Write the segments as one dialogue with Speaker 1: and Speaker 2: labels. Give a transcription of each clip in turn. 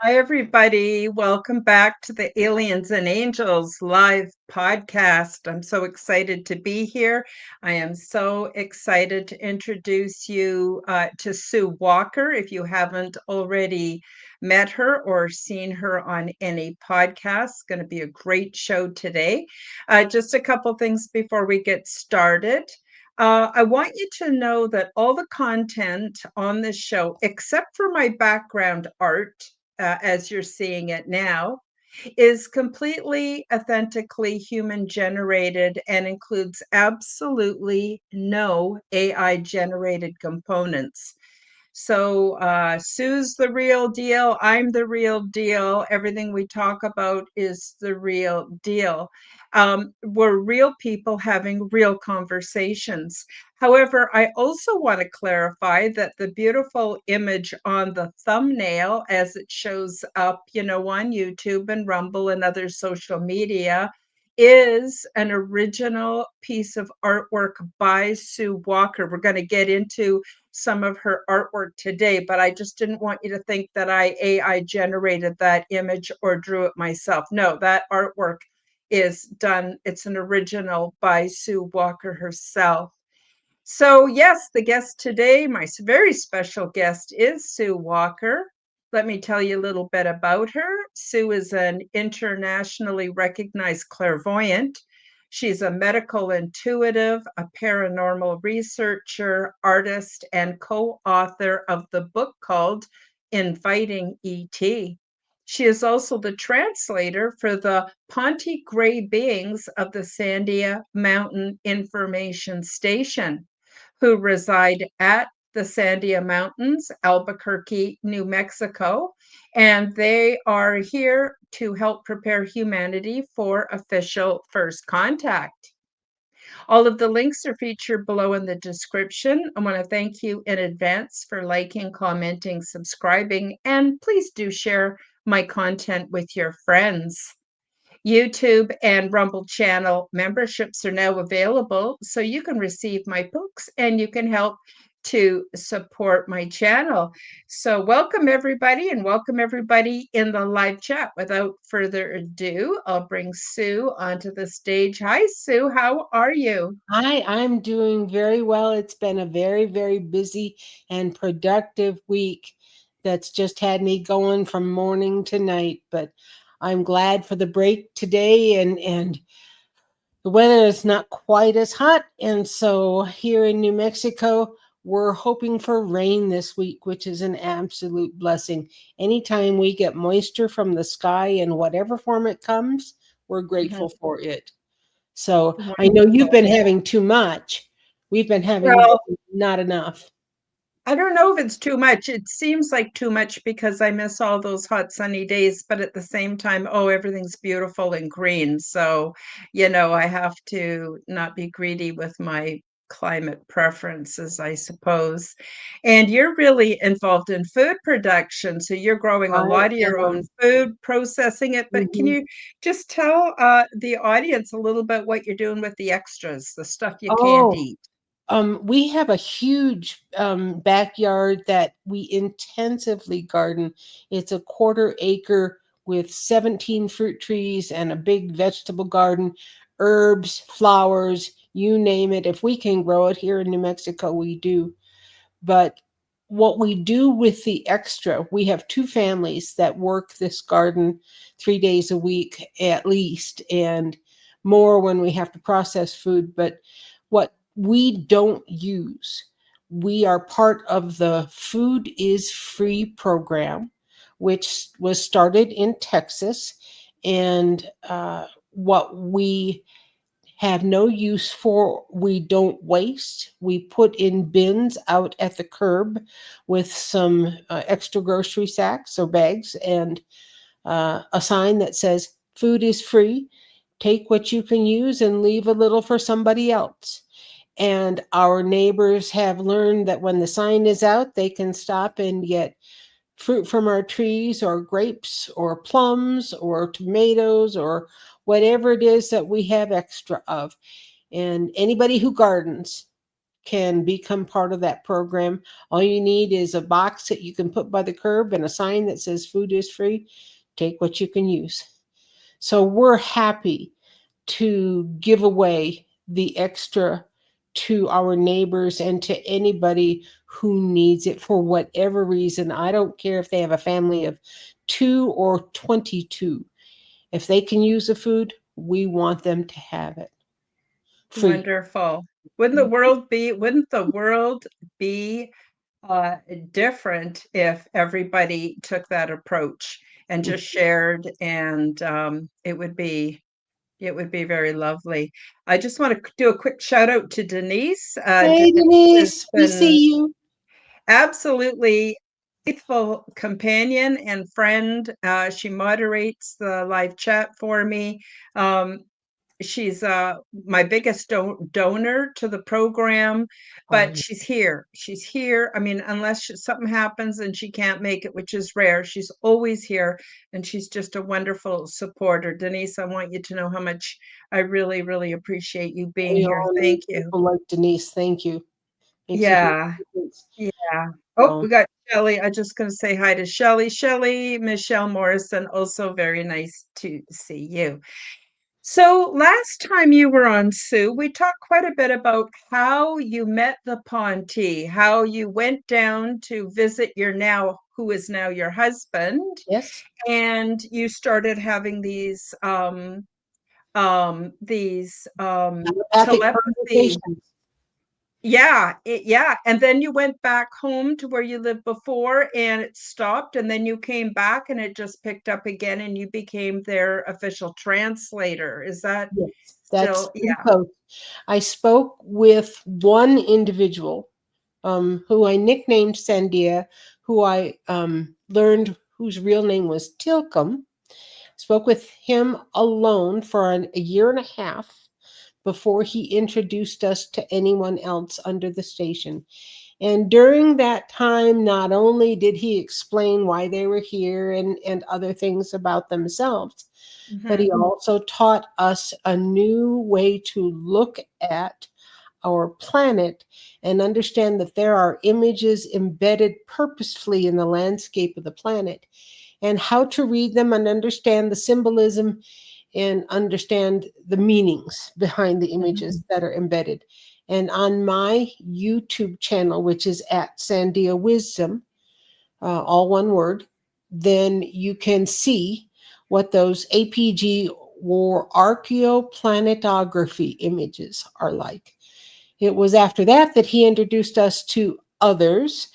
Speaker 1: Hi, everybody. Welcome back to the Aliens and Angels live podcast. I'm so excited to be here. I am so excited to introduce you to Sue Walker. If you haven't already met her or seen her on any podcast, it's going to be a great show today. Just a couple things before we get started. I want you to know that all the content on this show, except for my background art, as you're seeing it now, is completely authentically human generated and includes absolutely no AI generated components. So Sue's the real deal. I'm the real deal. Everything we talk about is the real deal. We're real people having real conversations. However, I also want to clarify that the beautiful image on the thumbnail, as it shows up, on YouTube and Rumble and other social media, is an original piece of artwork by Sue Walker. We're going to get into some of her artwork today, but I just didn't want you to think that I AI generated that image or drew it myself. No, that artwork is done. It's an original by Sue Walker herself. So yes, the guest today, my very special guest, is Sue Walker. Let me tell you a little bit about her. Sue is an internationally recognized clairvoyant. She's a medical intuitive, a paranormal researcher, artist, and co-author of the book called Inviting ET. She is also the translator for the Ponte Gray beings of the Sandia Mountain Information Station, who reside at the Sandia Mountains, Albuquerque, New Mexico, and they are here to help prepare humanity for official first contact. All of the links are featured below in the description. I want to thank you in advance for liking, commenting, subscribing, and please do share my content with your friends. YouTube and Rumble channel memberships are now available, so you can receive my books and you can help to support my channel. So welcome everybody, and welcome everybody in the live chat. Without further ado, I'll bring Sue onto the stage. Hi, Sue. How are you?
Speaker 2: Hi, I'm doing very well. It's been a very, very busy and productive week that's just had me going from morning to night. But I'm glad for the break today, and the weather is not quite as hot. And so here in New Mexico, we're hoping for rain this week, which is an absolute blessing. Anytime we get moisture from the sky in whatever form it comes, we're grateful for it. So I know you've been having too much. We've been having
Speaker 1: Well,
Speaker 2: not enough.
Speaker 1: I don't know if it's too much. It seems like too much because I miss all those hot sunny days, but at the same time, everything's beautiful and green. So, I have to not be greedy with my climate preferences, I suppose. And you're really involved in food production. So you're growing a
Speaker 2: I
Speaker 1: lot of your own
Speaker 2: am.
Speaker 1: food, processing it. But can
Speaker 2: Mhm.
Speaker 1: you just tell the audience a little bit what you're doing with the extras, the stuff you can't
Speaker 2: Oh,
Speaker 1: eat?
Speaker 2: we have a huge backyard that we intensively garden. It's a 1/4 acre with 17 fruit trees and a big vegetable garden, herbs, flowers, you name it. If we can grow it here in New Mexico, we do. But what we do with the extra, we have two families that work this garden 3 days a week at least, and more when we have to process food. But what we don't use, we are part of the Food is Free program, which was started in Texas. And what we have no use for. We don't waste. We put in bins out at the curb with some extra grocery sacks or bags and a sign that says food is free. Take what you can use and leave a little for somebody else. And our neighbors have learned that when the sign is out, they can stop and get fruit from our trees, or grapes, or plums, or tomatoes, or whatever it is that we have extra of. And anybody who gardens can become part of that program. All you need is a box that you can put by the curb and a sign that says food is free. Take what you can use. So we're happy to give away the extra to our neighbors and to anybody who needs it for whatever reason. I don't care if they have a family of 2 or 22. If they can use the food, we want them to have it free.
Speaker 1: Wonderful. Wouldn't the world be uh, different if everybody took that approach and just shared, and it would be very lovely. I just want to do a quick shout out to Denise.
Speaker 2: Hey,
Speaker 1: Denise has
Speaker 2: Denise, we
Speaker 1: been
Speaker 2: see you.
Speaker 1: absolutely faithful companion and friend. She moderates the live chat for me. Um, she's my biggest donor to the program, but
Speaker 2: Oh,
Speaker 1: she's here. I mean, unless something happens and she can't make it, which is rare, she's always here, and she's just a wonderful supporter. Denise, I want you to know how much I really, really appreciate you being
Speaker 2: we
Speaker 1: here.
Speaker 2: all need
Speaker 1: Thank you.
Speaker 2: people like Denise. Thank you. Makes a huge
Speaker 1: Yeah.
Speaker 2: difference.
Speaker 1: Yeah. Oh,
Speaker 2: So,
Speaker 1: we got Shelley. I just going to say hi to Shelley. Shelley, Michelle Morrison, also very nice to see you. So last time you were on, Sue, we talked quite a bit about how you met the Ponte, how you went down to visit who is now your husband,
Speaker 2: yes,
Speaker 1: and you started having these
Speaker 2: telepathic
Speaker 1: telepathy.
Speaker 2: conversations.
Speaker 1: Yeah, and then you went back home to where you lived before, and it stopped, and then you came back, and it just picked up again, and you became their official translator. Is that
Speaker 2: Yes, that's
Speaker 1: still?
Speaker 2: pretty
Speaker 1: Yeah.
Speaker 2: close. I spoke with one individual who I nicknamed Sandia, who I learned whose real name was Tilcom. Spoke with him alone for a year and a half before he introduced us to anyone else under the station. And during that time, not only did he explain why they were here and other things about themselves, but he
Speaker 1: Mhm.
Speaker 2: also taught us a new way to look at our planet and understand that there are images embedded purposefully in the landscape of the planet, and how to read them and understand the symbolism and understand the meanings behind the images
Speaker 1: Mhm.
Speaker 2: that are embedded. And on my YouTube channel, which is at Sandia Wisdom, all one word, then you can see what those APG or archaeoplanetography images are like. It was after that that he introduced us to others.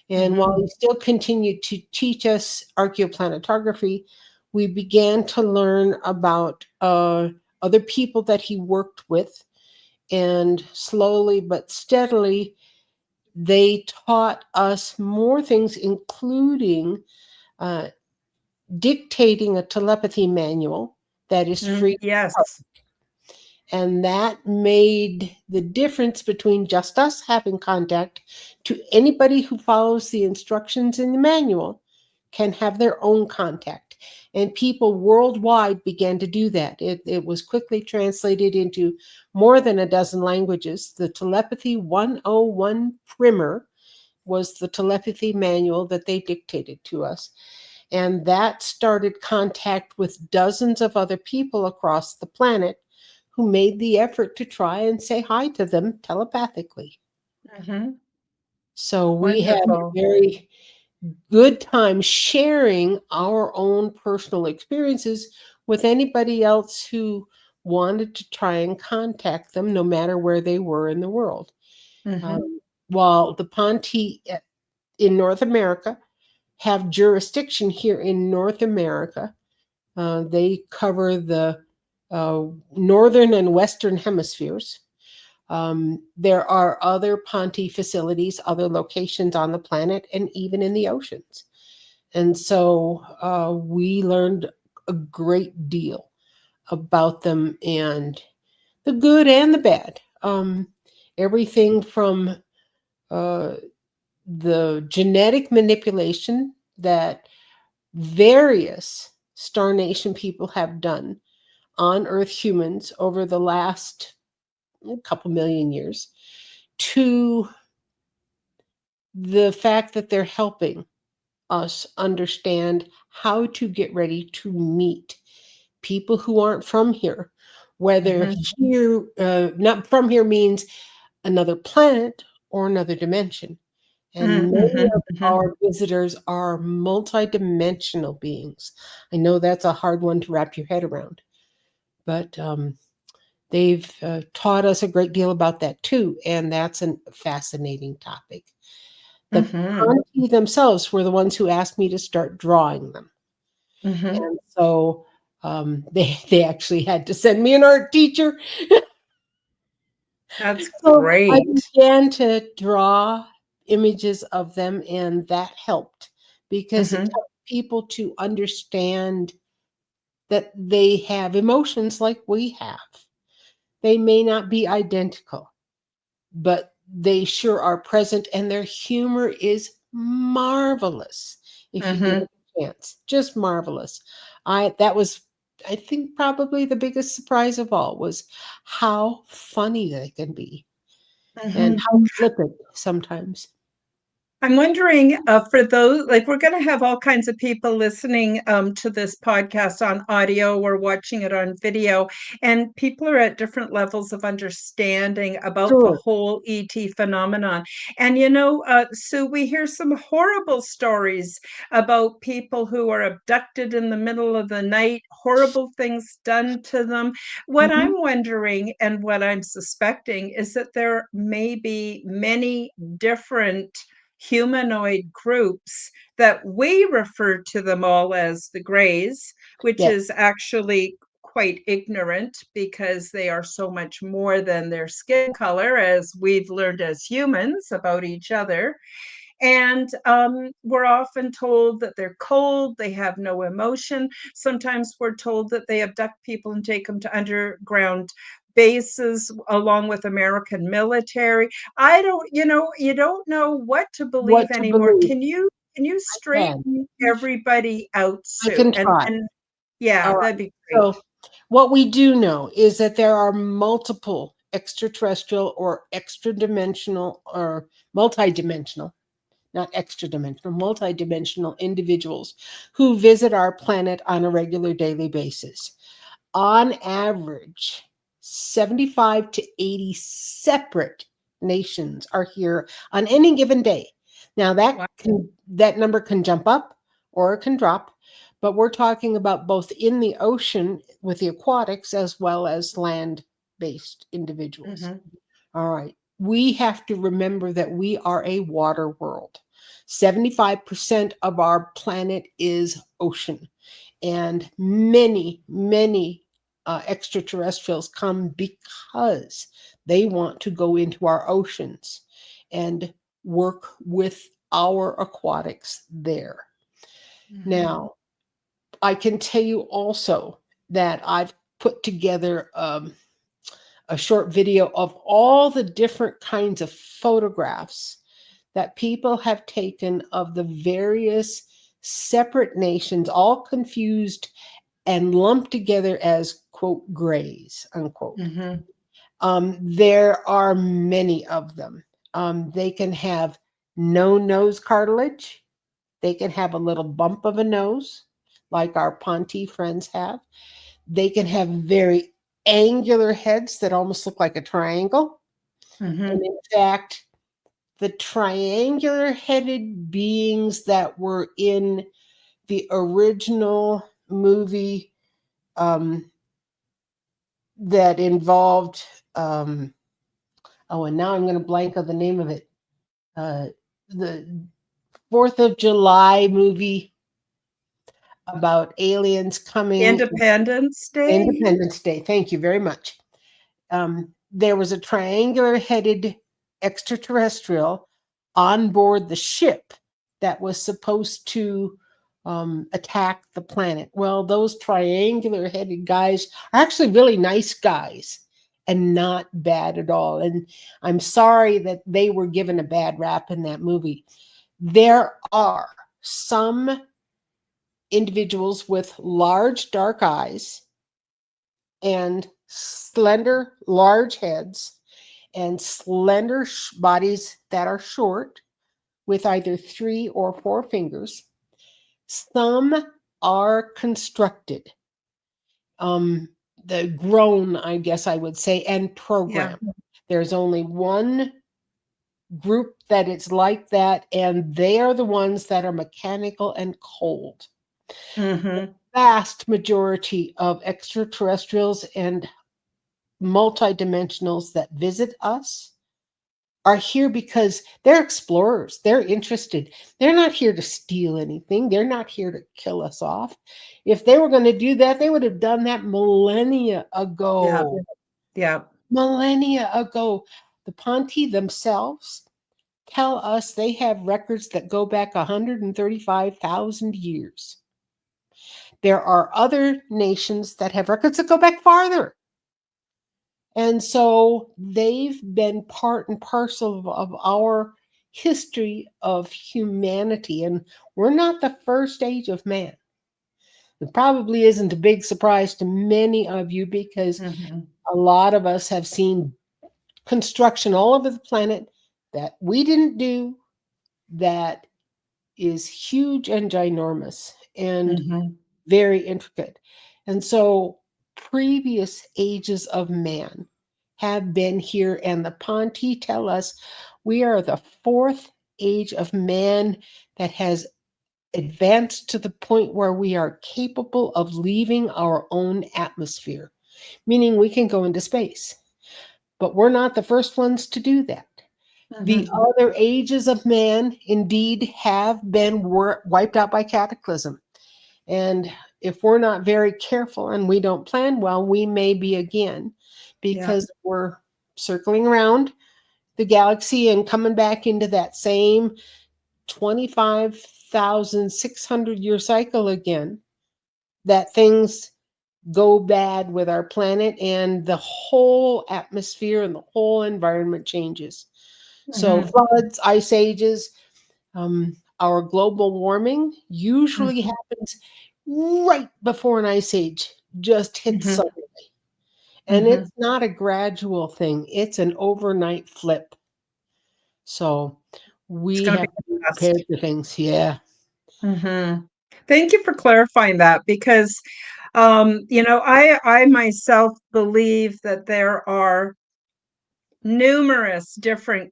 Speaker 2: And while
Speaker 1: Mhm.
Speaker 2: he still continued to teach us archaeoplanetography, we began to learn about other people that he worked with. And slowly but steadily, they taught us more things, including uh, dictating a telepathy manual that is free.
Speaker 1: Yes.
Speaker 2: And that made the difference between just us having contact to anybody who follows the instructions in the manual can have their own contact. And people worldwide began to do that. It was quickly translated into more than a dozen languages. The Telepathy 101 primer was the telepathy manual that they dictated to us. And that started contact with dozens of other people across the planet who made the effort to try and say hi to them telepathically.
Speaker 1: Mhm.
Speaker 2: So we had a
Speaker 1: Wonderful.
Speaker 2: very good time sharing our own personal experiences with anybody else who wanted to try and contact them, no matter where they were in the world.
Speaker 1: Mhm.
Speaker 2: Um, while the Ponte in North America have jurisdiction here in North America, they cover the uh, northern and western hemispheres. There are other Ponte facilities, other locations on the planet, and even in the oceans. And so we learned a great deal about them, and the good and the bad. Everything from uh, the genetic manipulation that various Star Nation people have done on Earth humans over the last couple million years, to the fact that they're helping us understand how to get ready to meet people who aren't from here. Whether
Speaker 1: Mhm.
Speaker 2: here, not from here means another planet or another dimension. And
Speaker 1: Mm,
Speaker 2: many
Speaker 1: mhm,
Speaker 2: of
Speaker 1: mhm,
Speaker 2: our visitors are multidimensional beings. I know that's a hard one to wrap your head around, but they've taught us a great deal about that too. And that's a fascinating topic. The
Speaker 1: mhm,
Speaker 2: Ponti themselves were the ones who asked me to start drawing them.
Speaker 1: mhm.
Speaker 2: And so they actually had to send me an art teacher.
Speaker 1: That's
Speaker 2: So I
Speaker 1: great.
Speaker 2: began to draw images of them, and that helped because it
Speaker 1: Mhm,
Speaker 2: helped people to understand that they have emotions like we have. They may not be identical, but they sure are present, and their humor is marvelous if you give
Speaker 1: mhm,
Speaker 2: it a chance. Just marvelous. I think probably the biggest surprise of all was how funny they can be and
Speaker 1: mhm.
Speaker 2: how flippant sometimes.
Speaker 1: I'm wondering, for those like, we're gonna have all kinds of people listening, to this podcast on audio or watching it on video, and people are at different levels of understanding about the
Speaker 2: Sure.
Speaker 1: whole ET phenomenon. And, Sue, we hear some horrible stories about people who are abducted in the middle of the night, horrible things done to them. What
Speaker 2: Mhm.
Speaker 1: I'm wondering and what I'm suspecting is that there may be many different humanoid groups that we refer to them all as the Greys, which
Speaker 2: Yes.
Speaker 1: is actually quite ignorant because they are so much more than their skin color, as we've learned as humans about each other. And we're often told that they're cold, they have no emotion. Sometimes we're told that they abduct people and take them to underground bases along with American military. I don't, you don't know what to believe
Speaker 2: What to
Speaker 1: anymore.
Speaker 2: believe.
Speaker 1: Can you
Speaker 2: Can.
Speaker 1: straighten everybody out,
Speaker 2: I
Speaker 1: Sue?
Speaker 2: can
Speaker 1: And
Speaker 2: try.
Speaker 1: and yeah,
Speaker 2: All
Speaker 1: that'd
Speaker 2: right.
Speaker 1: be great.
Speaker 2: So, what we do know is that there are multiple extraterrestrial or extra dimensional or multidimensional, not extra dimensional, multidimensional individuals who visit our planet on a regular daily basis. On average, 75 to 80 separate nations are here on any given day. Now
Speaker 1: Wow.
Speaker 2: that number can jump up or it can drop, but we're talking about both in the ocean with the aquatics as well as land-based individuals.
Speaker 1: Mhm,
Speaker 2: All right. We have to remember that we are a water world. 75% of our planet is ocean, and many extraterrestrials come because they want to go into our oceans and work with our aquatics there.
Speaker 1: mhm,
Speaker 2: Now, I can tell you also that I've put together a short video of all the different kinds of photographs that people have taken of the various separate nations, all confused and lumped together as, quote, grays, unquote.
Speaker 1: mhm,
Speaker 2: There are many of them. They can have no nose cartilage. They can have a little bump of a nose, like our Ponte friends have. They can have very angular heads that almost look like a triangle. And
Speaker 1: mhm,
Speaker 2: in fact, the triangular headed beings that were in the original movie, um, that involved, um, oh, and now I'm going to blank on the name of it. The 4th of July movie. about aliens coming.
Speaker 1: Independence Day?
Speaker 2: Independence Day. Thank you very much. There was a triangular-headed extraterrestrial on board the ship that was supposed to attack the planet. Well, those triangular-headed guys are actually really nice guys and not bad at all. And I'm sorry that they were given a bad rap in that movie. There are some individuals with large dark eyes and slender large heads and slender bodies that are short with either 3 or 4 fingers. Some are constructed, the grown, I guess I would say, and programmed.
Speaker 1: Yeah.
Speaker 2: There's only one group that it's like that, and they are the ones that are mechanical and cold.
Speaker 1: Mhm.
Speaker 2: Vast majority of extraterrestrials and multidimensionals that visit us are here because they're explorers. They're interested. They're not here to steal anything. They're not here to kill us off. If they were going to do that, they would have done that millennia
Speaker 1: Yeah.
Speaker 2: ago.
Speaker 1: Yeah.
Speaker 2: Millennia ago. The Ponti themselves tell us they have records that go back 135,000 years. There are other nations that have records that go back farther. And so they've been part and parcel of our history of humanity. And we're not the first age of man. It probably isn't a big surprise to many of you because
Speaker 1: Mhm.
Speaker 2: a lot of us have seen construction all over the planet that we didn't do, that is huge and ginormous and
Speaker 1: Mhm.
Speaker 2: very intricate. And so previous ages of man have been here, and the Ponti tell us we are the 4th age of man that has advanced to the point where we are capable of leaving our own atmosphere, meaning we can go into space. But we're not the first ones to do that. The
Speaker 1: Mhm.
Speaker 2: other ages of man indeed have been wiped out by cataclysm. And if we're not very careful and we don't plan well, we may be again,
Speaker 1: Yeah.
Speaker 2: because we're circling around the galaxy and coming back into that same 25,600 year cycle again, that things go bad with our planet and the whole atmosphere and the whole environment changes. So
Speaker 1: Mhm.
Speaker 2: floods, ice ages, our global warming usually
Speaker 1: Mhm.
Speaker 2: happens right before an ice age just hits
Speaker 1: Mhm.
Speaker 2: suddenly. And
Speaker 1: Mhm.
Speaker 2: it's not a gradual thing, it's an overnight flip. So
Speaker 1: It's
Speaker 2: we
Speaker 1: gonna be
Speaker 2: have to be
Speaker 1: fast.
Speaker 2: prepared for things. Yeah.
Speaker 1: Mhm. Thank you for clarifying that because, I myself believe that there are numerous different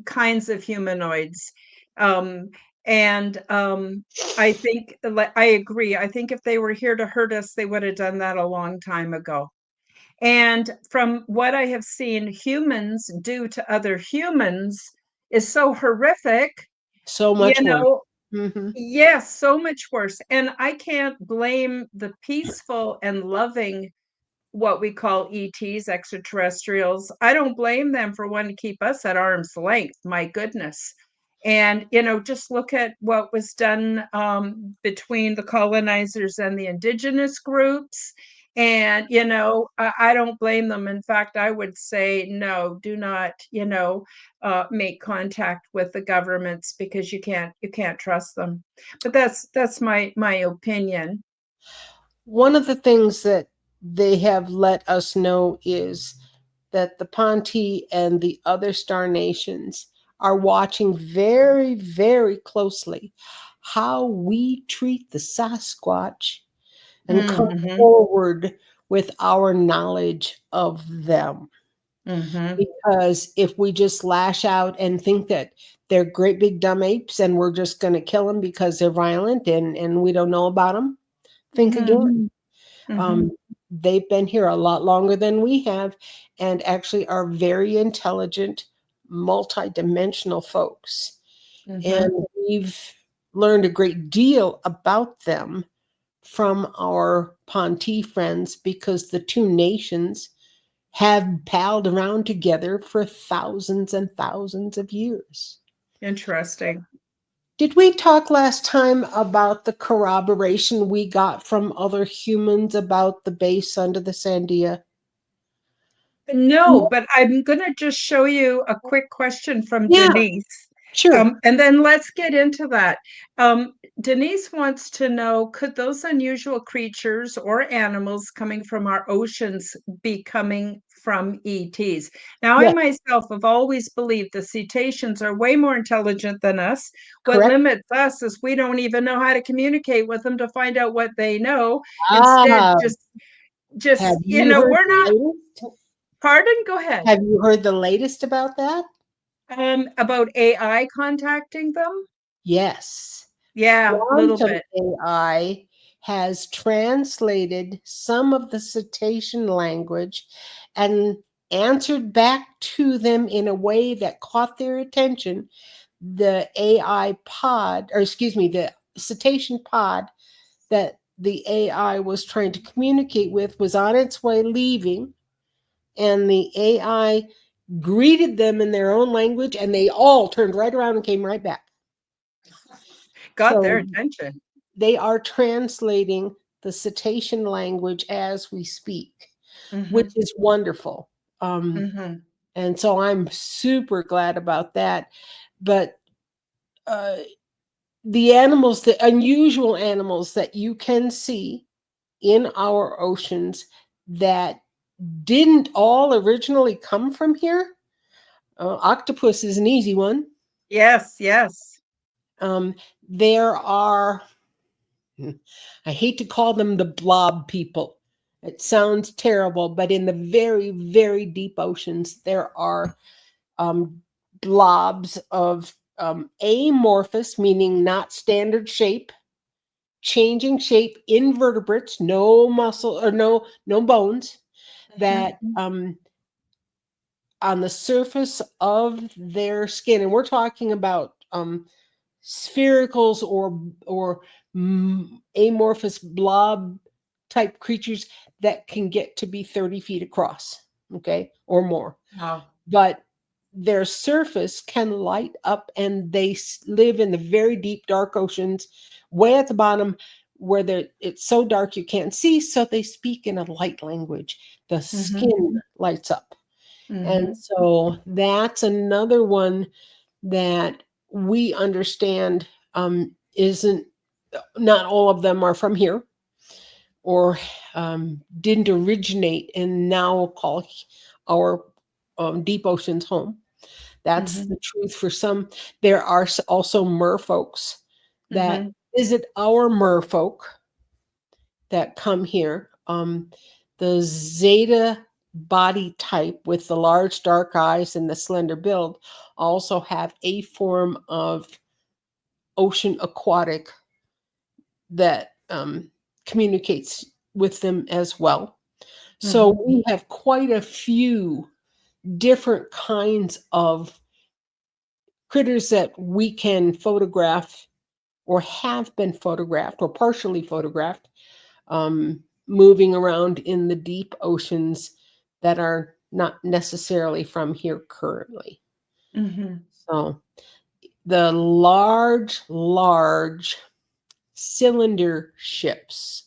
Speaker 1: kinds of humanoids. Um, and I think, I agree. I think if they were here to hurt us, they would have done that a long time ago. And from what I have seen humans do to other humans is so horrific,
Speaker 2: So
Speaker 1: you
Speaker 2: much worse.
Speaker 1: know,
Speaker 2: Hmm.
Speaker 1: yes, so much worse. And I can't blame the peaceful and loving what we call ETs, extraterrestrials. I don't blame them for wanting to keep us at arm's length. My goodness. And, just look at what was done between the colonizers and the indigenous groups. And, I don't blame them. In fact, I would say, no, do not, make contact with the governments because you can't trust them. But that's my opinion.
Speaker 2: One of the things that they have let us know is that the Ponti and the other star nations are watching very, very closely how we treat the Sasquatch and come
Speaker 1: Mm-hmm.
Speaker 2: forward with our knowledge of them.
Speaker 1: Mm-hmm.
Speaker 2: Because if we just lash out and think that they're great big dumb apes and we're just going to kill them because they're violent and we don't know about them, think
Speaker 1: Mm-hmm.
Speaker 2: again.
Speaker 1: Mm-hmm.
Speaker 2: Um, they've been here a lot longer than we have and actually are very intelligent, multidimensional folks.
Speaker 1: Mm-hmm.
Speaker 2: And we've learned a great deal about them from our Ponte friends because the two nations have palled around together for thousands and thousands of years.
Speaker 1: Interesting.
Speaker 2: Did we talk last time about the corroboration we got from other humans about the base under the Sandia?
Speaker 1: No, but I'm going to just show you a quick question from
Speaker 2: Yeah,
Speaker 1: Denise.
Speaker 2: sure.
Speaker 1: And then let's get into that. Denise wants to know, could those unusual creatures or animals coming from our oceans be coming from ETs? Now, I
Speaker 2: Yes,
Speaker 1: myself have always believed the cetaceans are way more intelligent than us. What
Speaker 2: correct.
Speaker 1: limits us is we don't even know how to communicate with them to find out what they know. Instead,
Speaker 2: Ah, have you heard
Speaker 1: we're
Speaker 2: the
Speaker 1: not.
Speaker 2: latest?
Speaker 1: Pardon? Go ahead.
Speaker 2: Have you heard the latest about that?
Speaker 1: About AI contacting them?
Speaker 2: Yes.
Speaker 1: Yeah, a little
Speaker 2: Quantum
Speaker 1: bit.
Speaker 2: AI has translated some of the cetacean language and answered back to them in a way that caught their attention. The AI pod, or excuse me, the cetacean pod that the AI was trying to communicate with was on its way leaving, and the AI greeted them in their own language, and they all turned right around and came right back.
Speaker 1: Got their
Speaker 2: So
Speaker 1: attention.
Speaker 2: they are translating the cetacean language as we speak, which
Speaker 1: Mhm,
Speaker 2: is wonderful.
Speaker 1: mhm.
Speaker 2: And so I'm super glad about that. But uh, the animals, the unusual animals that you can see in our oceans that didn't all originally come from here. Octopus is an easy one.
Speaker 1: Yes, yes.
Speaker 2: Um, there are, I hate to call them the blob people. It sounds terrible, but in the very, very deep oceans, there are um, blobs of amorphous, meaning not standard shape, changing shape, invertebrates, no muscle or no bones,
Speaker 1: Mhm,
Speaker 2: that on the surface of their skin, and we're talking about sphericals or amorphous blob type creatures that can get to be 30 feet across, okay, or more.
Speaker 1: wow.
Speaker 2: But their surface can light up, and they live in the very deep dark oceans way at the bottom where it's so dark you can't see, so they speak in a light language. The
Speaker 1: Mhm,
Speaker 2: skin lights up. And
Speaker 1: mhm,
Speaker 2: so that's another one that we understand isn't, not all of them are from here or didn't originate and now call our deep oceans home. That's
Speaker 1: mhm,
Speaker 2: the truth for some. There are also merfolks that
Speaker 1: mhm,
Speaker 2: visit our merfolk that come here. The Zeta body type with the large dark eyes and the slender build also have a form of ocean aquatic that communicates with them as well. So
Speaker 1: mhm,
Speaker 2: we have quite a few different kinds of critters that we can photograph or have been photographed or partially photographed, moving around in the deep oceans that are not necessarily from here currently.
Speaker 1: mhm,
Speaker 2: So the large cylinder ships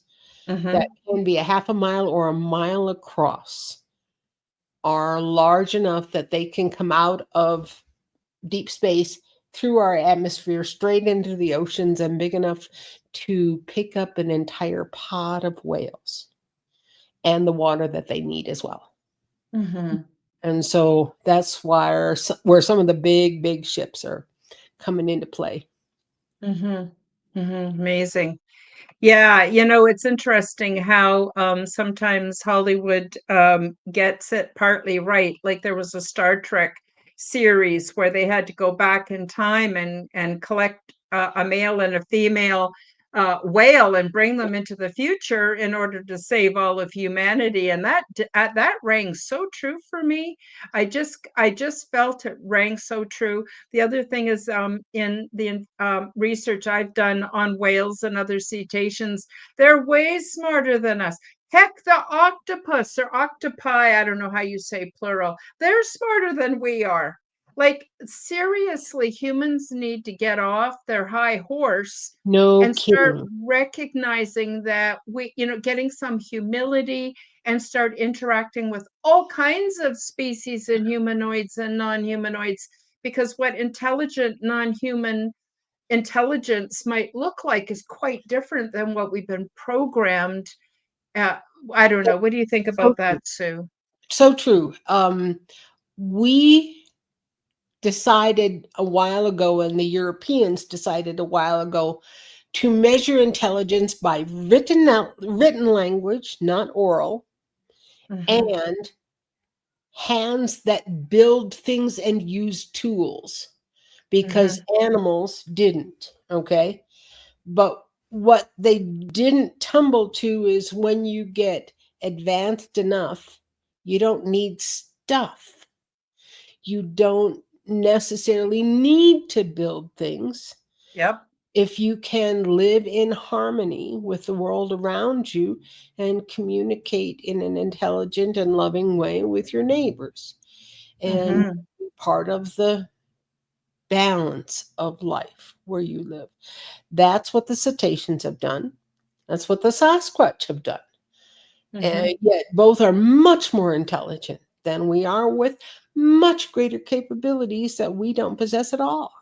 Speaker 2: that
Speaker 1: mhm,
Speaker 2: can be a half a mile or a mile across are large enough that they can come out of deep space through our atmosphere straight into the oceans and big enough to pick up an entire pod of whales and the water that they need as well.
Speaker 1: mhm,
Speaker 2: And so that's where some of the big ships are coming into play.
Speaker 1: mhm, mhm. Amazing. Yeah, it's interesting how sometimes Hollywood gets it partly right. Like there was a Star Trek series where they had to go back in time and collect a male and a female whale and bring them into the future in order to save all of humanity. And that rang so true for me. I just felt it rang so true. The other thing is, in the research I've done on whales and other cetaceans, they're way smarter than us. Heck, the octopus or octopi, I don't know how you say plural, they're smarter than we are. Like, seriously, humans need to get off their high horse
Speaker 2: No
Speaker 1: and start
Speaker 2: kidding.
Speaker 1: recognizing that getting some humility and start interacting with all kinds of species and humanoids and non-humanoids, because what intelligent non-human intelligence might look like is quite different than what we've been programmed at. I don't know. What do you think
Speaker 2: So
Speaker 1: about
Speaker 2: true.
Speaker 1: that, Sue?
Speaker 2: So true. We decided a while ago, and the Europeans decided a while ago, to measure intelligence by written language, not oral,
Speaker 1: Hmm.
Speaker 2: and hands that build things and use tools, because
Speaker 1: Hmm.
Speaker 2: animals didn't. Okay. But what they didn't tumble to is when you get advanced enough, you don't need stuff. You don't necessarily need to build things.
Speaker 1: Yep.
Speaker 2: If you can live in harmony with the world around you and communicate in an intelligent and loving way with your neighbors, and
Speaker 1: Hmm.
Speaker 2: part of the balance of life where you live. That's what the cetaceans have done. That's what the Sasquatch have done.
Speaker 1: Hmm.
Speaker 2: And yet both are much more intelligent than we are, with much greater capabilities that we don't possess at all.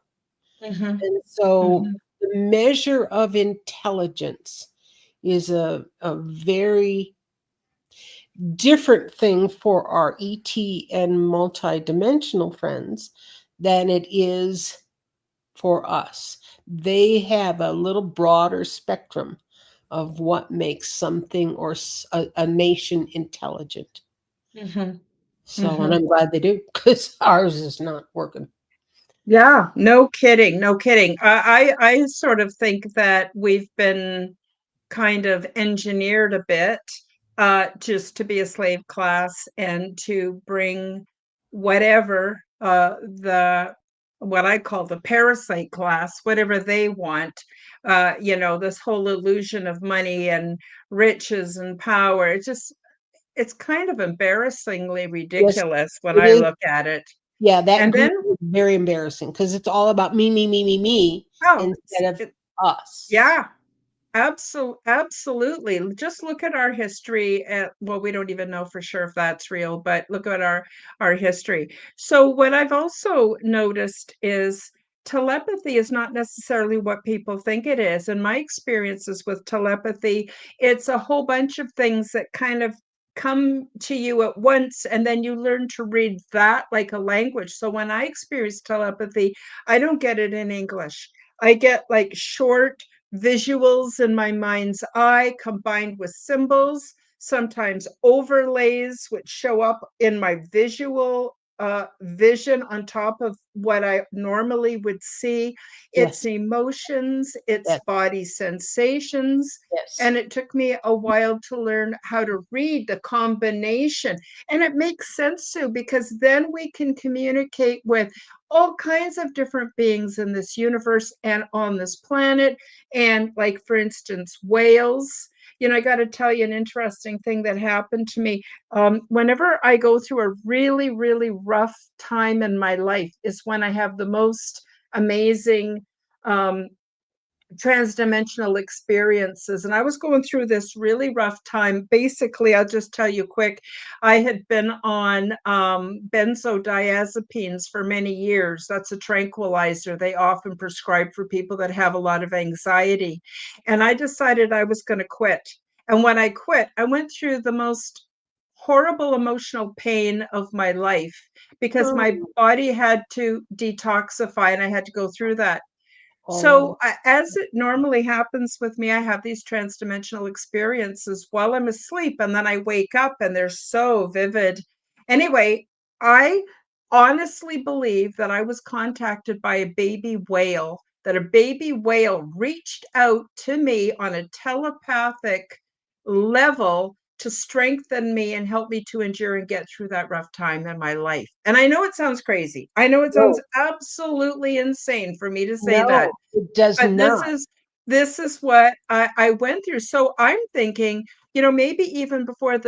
Speaker 1: Hmm.
Speaker 2: And so
Speaker 1: Hmm.
Speaker 2: the measure of intelligence is a very different thing for our ET and multidimensional friends than it is for us. They have a little broader spectrum of what makes something or a nation intelligent.
Speaker 1: Hmm.
Speaker 2: So, and
Speaker 1: Hmm.
Speaker 2: I'm glad they do, because ours is not working.
Speaker 1: Yeah, no kidding, no kidding. I sort of think that we've been kind of engineered a bit, just to be a slave class and to bring whatever, the what I call the parasite class, whatever they want. This whole illusion of money and riches and power. It's kind of embarrassingly
Speaker 2: Yes,
Speaker 1: ridiculous when
Speaker 2: it
Speaker 1: I
Speaker 2: is.
Speaker 1: look at it.
Speaker 2: Yeah, that
Speaker 1: And
Speaker 2: group
Speaker 1: then,
Speaker 2: is very embarrassing because it's all about me, me, me, me, me
Speaker 1: oh,
Speaker 2: instead of us.
Speaker 1: yeah. Absolutely. Just look at our history. Well, we don't even know for sure if that's real, but look at our history. So what I've also noticed is telepathy is not necessarily what people think it is. In my experiences with telepathy, it's a whole bunch of things that kind of come to you at once, and then you learn to read that like a language. So when I experience telepathy, I don't get it in English. I get like short visuals in my mind's eye combined with symbols, sometimes overlays, which show up in my visual vision on top of what I normally would see. It's
Speaker 2: Yes,
Speaker 1: emotions, it's
Speaker 2: yes,
Speaker 1: body sensations.
Speaker 2: yes,
Speaker 1: And it took me a while to learn how to read the combination. And it makes sense too, because then we can communicate with all kinds of different beings in this universe and on this planet. And like, for instance, whales. I got to tell you an interesting thing that happened to me. Whenever I go through a really, really rough time in my life, is when I have the most amazing um, transdimensional experiences. And I was going through this really rough time. Basically, I'll just tell you quick. I had been on benzodiazepines for many years. That's a tranquilizer they often prescribe for people that have a lot of anxiety. And I decided I was going to quit. And when I quit, I went through the most horrible emotional pain of my life, because my
Speaker 2: oh,
Speaker 1: body had to detoxify and I had to go through that.
Speaker 2: oh,
Speaker 1: So, as it normally happens with me, I have these transdimensional experiences while I'm asleep, and then I wake up and they're so vivid. Anyway, I honestly believe that I was contacted by a baby whale that a baby whale reached out to me on a telepathic level to strengthen me and help me to endure and get through that rough time in my life. And I know it sounds crazy. I know it sounds
Speaker 2: No,
Speaker 1: absolutely insane for me to say that,
Speaker 2: no, it does
Speaker 1: but
Speaker 2: not.
Speaker 1: this is what I went through. So I'm thinking, maybe even before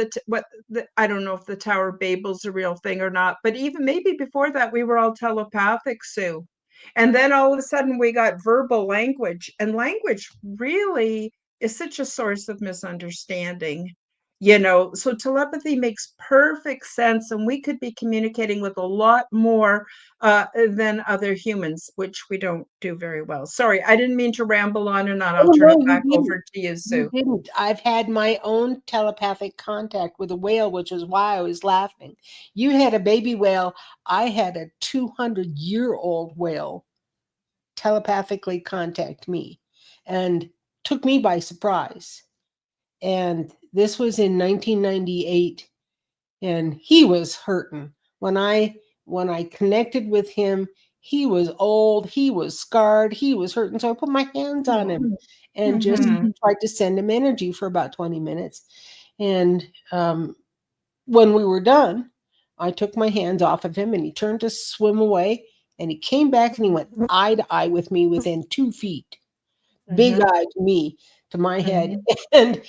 Speaker 1: I don't know if the Tower of Babel's a real thing or not, but even maybe before that, we were all telepathic, Sue. And then all of a sudden we got verbal language, and language really is such a source of misunderstanding. So telepathy makes perfect sense, and we could be communicating with a lot more than other humans, which we don't do very well. Sorry, I didn't mean to ramble on and on. I'll
Speaker 2: Oh,
Speaker 1: turn
Speaker 2: no,
Speaker 1: it
Speaker 2: you
Speaker 1: back
Speaker 2: didn't.
Speaker 1: over to you,
Speaker 2: You
Speaker 1: Sue.
Speaker 2: didn't. I've had my own telepathic contact with a whale, which is why I was laughing. You had a baby whale. I had a 200-year-old whale telepathically contact me and took me by surprise. And this was in 1998, and he was hurting. When I connected with him, he was old, he was scarred, he was hurting. So I put my hands on him and just
Speaker 1: Mm-hmm.
Speaker 2: tried to send him energy for about 20 minutes. And when we were done, I took my hands off of him and he turned to swim away. And he came back and he went eye to eye with me within 2 feet, big
Speaker 1: Mm-hmm.
Speaker 2: eye to me, to my head.
Speaker 1: Mm-hmm.
Speaker 2: And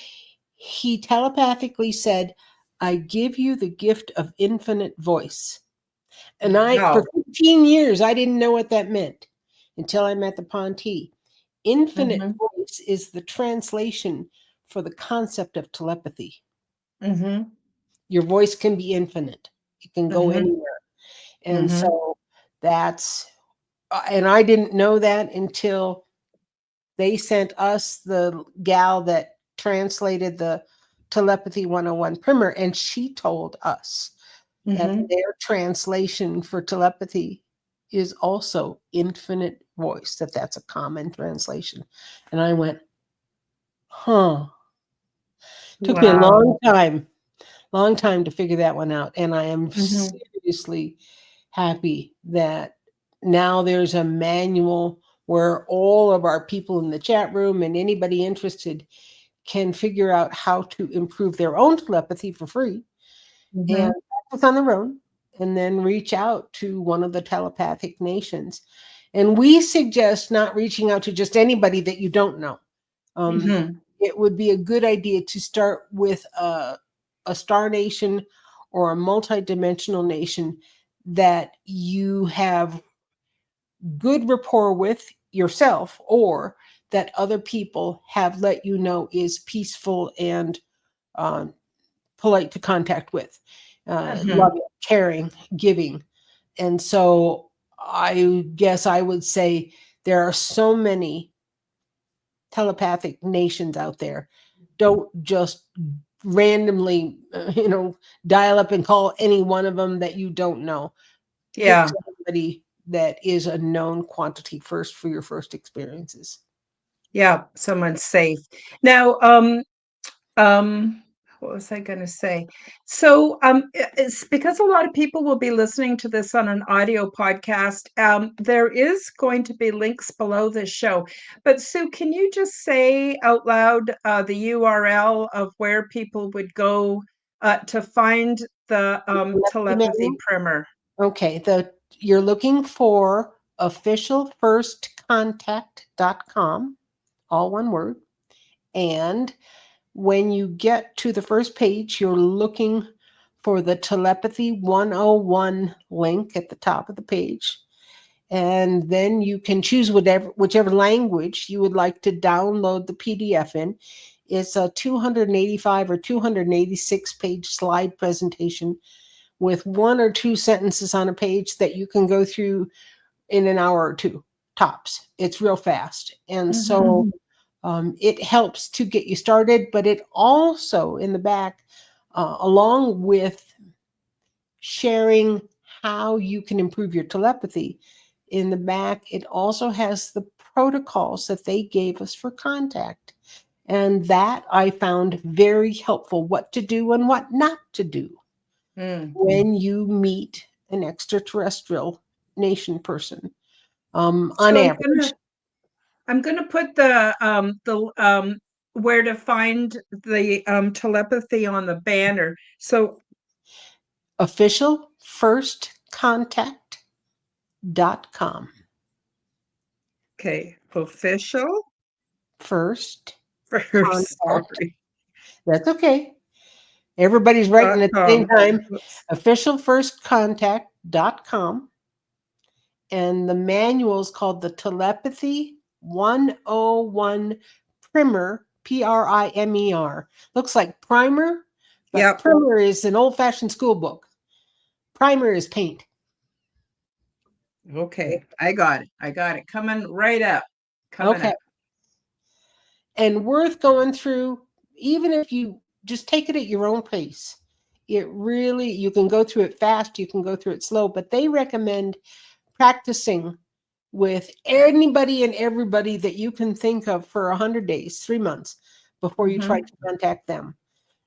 Speaker 2: he telepathically said, I give you the gift of infinite voice. And for
Speaker 1: Wow.
Speaker 2: 15 years, I didn't know what that meant until I met the Ponte. Infinite
Speaker 1: Mm-hmm.
Speaker 2: voice is the translation for the concept of telepathy.
Speaker 1: Mm-hmm.
Speaker 2: Your voice can be infinite, it can go
Speaker 1: Mm-hmm.
Speaker 2: anywhere. And
Speaker 1: Mm-hmm.
Speaker 2: so that's, and I didn't know that until they sent us the gal that translated the Telepathy 101 primer, and she told us that
Speaker 1: Mm-hmm.
Speaker 2: their translation for telepathy is also infinite voice, that's a common translation. And I went, huh. Took me a
Speaker 1: Wow.
Speaker 2: long time to figure that one out. And I am
Speaker 1: Mm-hmm.
Speaker 2: seriously happy that now there's a manual where all of our people in the chat room and anybody interested can figure out how to improve their own telepathy for free and
Speaker 1: Mm-hmm.
Speaker 2: practice on their own, and then reach out to one of the telepathic nations. And we suggest not reaching out to just anybody that you don't know. Um,
Speaker 1: Mm-hmm.
Speaker 2: it would be a good idea to start with a star nation or a multidimensional nation that you have good rapport with yourself, or that other people have let you know is peaceful and um, polite to contact with,
Speaker 1: Mm-hmm.
Speaker 2: loving, caring, giving. And so I guess I would say there are so many telepathic nations out there. Don't just randomly, dial up and call any one of them that you don't know. Pick
Speaker 1: Yeah.
Speaker 2: somebody that is a known quantity first for your first experiences.
Speaker 1: Yeah. Someone's safe. Now, Um, what was I gonna say? So, it's because a lot of people will be listening to this on an audio podcast. There is going to be links below this show. But Sue, can you just say out loud the URL of where people would go to find the telepathy primer?
Speaker 2: Okay, you're looking for officialfirstcontact.com, all one word. And when you get to the first page, you're looking for the Telepathy 101 link at the top of the page. And then you can choose whichever language you would like to download the PDF in. It's a 285 or 286 page slide presentation with one or two sentences on a page that you can go through in an hour or two tops. It's real fast. And
Speaker 1: Mm-hmm.
Speaker 2: so it helps to get you started, but it also, in the back, along with sharing how you can improve your telepathy, in the back, it also has the protocols that they gave us for contact. And that I found very helpful, what to do and what not to do
Speaker 1: Mm.
Speaker 2: when you meet an extraterrestrial nation person. On
Speaker 1: So I'm gonna
Speaker 2: average.
Speaker 1: I'm gonna put where to find the telepathy on the banner. So
Speaker 2: officialfirstcontact.com.
Speaker 1: okay, official
Speaker 2: First
Speaker 1: first,
Speaker 2: contact.
Speaker 1: sorry,
Speaker 2: That's okay. Everybody's writing at the same
Speaker 1: .com.
Speaker 2: time.
Speaker 1: Oops.
Speaker 2: Officialfirstcontact.com. And the manual is called the Telepathy 101 Primer, Primer. Looks like primer, but
Speaker 1: Yep.
Speaker 2: primer is an old-fashioned school book. Primer is paint.
Speaker 1: Okay, I got it. I got it. Coming right up. Coming
Speaker 2: Okay.
Speaker 1: up.
Speaker 2: And worth going through, even if you just take it at your own pace. It really, you can go through it fast, you can go through it slow, but they recommend practicing with anybody and everybody that you can think of for 100 days, 3 months before you try
Speaker 1: Mhm.
Speaker 2: to contact them.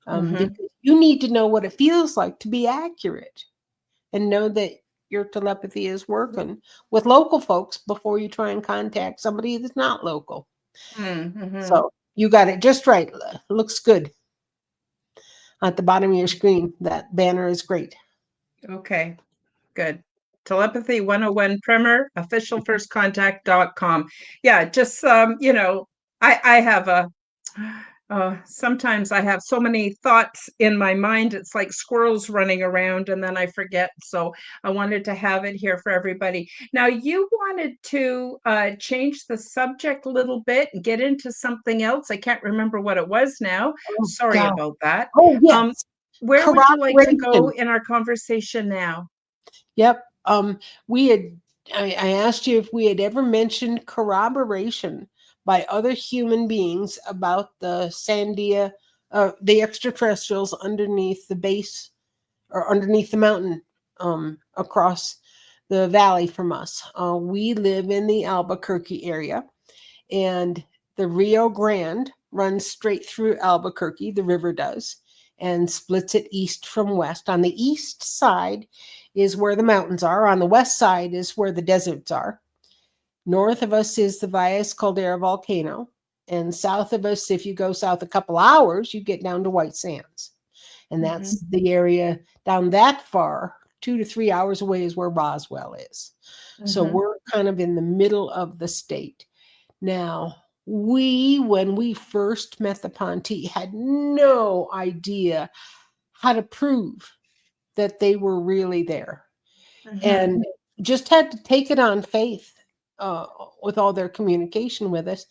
Speaker 1: Mhm.
Speaker 2: Because you need to know what it feels like to be accurate and know that your telepathy is working with local folks before you try and contact somebody that's not local.
Speaker 1: Mhm.
Speaker 2: So you got it just right. Looks good at the bottom of your screen. That banner is great.
Speaker 1: Okay. Good. Telepathy 101 Primer, officialfirstcontact.com. Yeah, just I have a sometimes I have so many thoughts in my mind. It's like squirrels running around and then I forget. So I wanted to have it here for everybody. Now you wanted to change the subject a little bit and get into something else. I can't remember what it was now.
Speaker 2: Oh,
Speaker 1: Sorry
Speaker 2: God.
Speaker 1: about that.
Speaker 2: Oh,
Speaker 1: Um,
Speaker 2: yes.
Speaker 1: where would you like to go
Speaker 2: Corroboration.
Speaker 1: in our conversation now?
Speaker 2: Yep. We had, I asked you if we had ever mentioned corroboration by other human beings about the Sandia, the extraterrestrials underneath the base or underneath the mountain across the valley from us. We live in the Albuquerque area, and the Rio Grande runs straight through Albuquerque, the river does, and splits it east from west. On the east side is where the mountains are, on the west side is where the deserts are. North of us is the Valles Caldera volcano, and south of us, if you go south a couple hours, you get down to White Sands. And
Speaker 1: Mhm.
Speaker 2: that's the area down that far, 2 to 3 hours away, is where Roswell is. So
Speaker 1: Mhm.
Speaker 2: we're kind of in the middle of the state. Now, when we first met the Ponte, had no idea how to prove that they were really there,
Speaker 1: Mhm.
Speaker 2: and just had to take it on faith uh, with all their communication with us.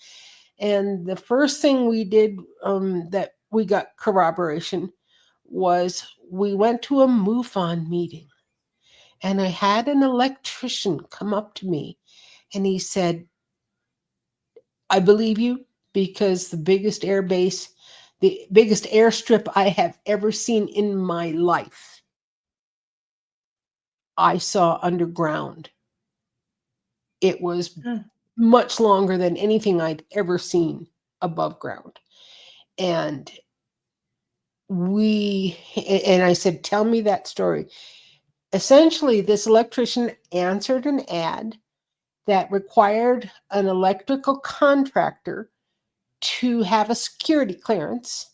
Speaker 2: And the first thing we did that we got corroboration was we went to a MUFON meeting, and I had an electrician come up to me, and he said, I believe you, because the biggest air base, the biggest airstrip I have ever seen in my life, I saw underground. It was
Speaker 1: Mm.
Speaker 2: much longer than anything I'd ever seen above ground. And I said, tell me that story. Essentially, this electrician answered an ad that required an electrical contractor to have a security clearance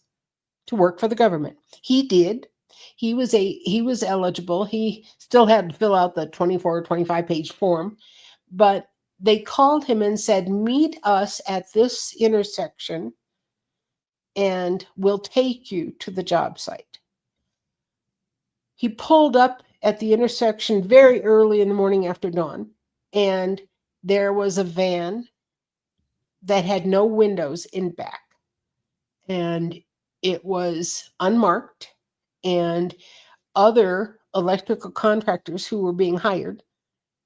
Speaker 2: to work for the government. He did. He was eligible. He still had to fill out the 24 or 25 page form, but they called him and said, "Meet us at this intersection and we'll take you to the job site." He pulled up at the intersection very early in the morning after dawn, and there was a van that had no windows in back, and it was unmarked, and other electrical contractors who were being hired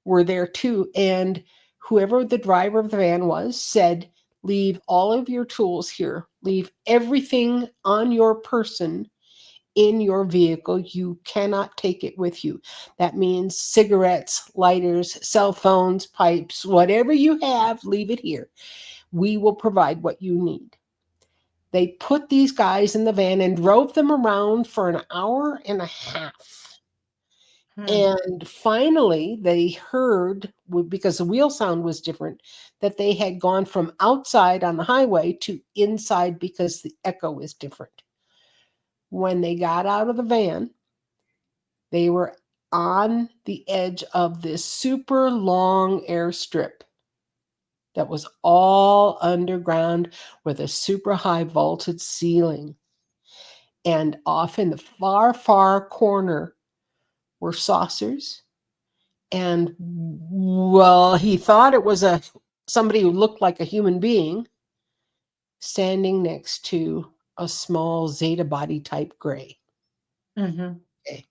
Speaker 2: were there too. And whoever the driver of the van was said, leave all of your tools here, leave everything on your person in your vehicle. You cannot take it with you. That means cigarettes, lighters, cell phones, pipes, whatever you have, leave it here. We will provide what you need. They put these guys in the van and drove them around for an hour and a half.
Speaker 1: Hmm.
Speaker 2: And finally, they heard, because the wheel sound was different, that they had gone from outside on the highway to inside because the echo is different. When they got out of the van, they were on the edge of this super long airstrip that was all underground with a super high vaulted ceiling. And off in the far, far corner were saucers. And well, he thought it was somebody who looked like a human being standing next to a small Zeta body type gray.
Speaker 1: Mm-hmm.
Speaker 2: Okay.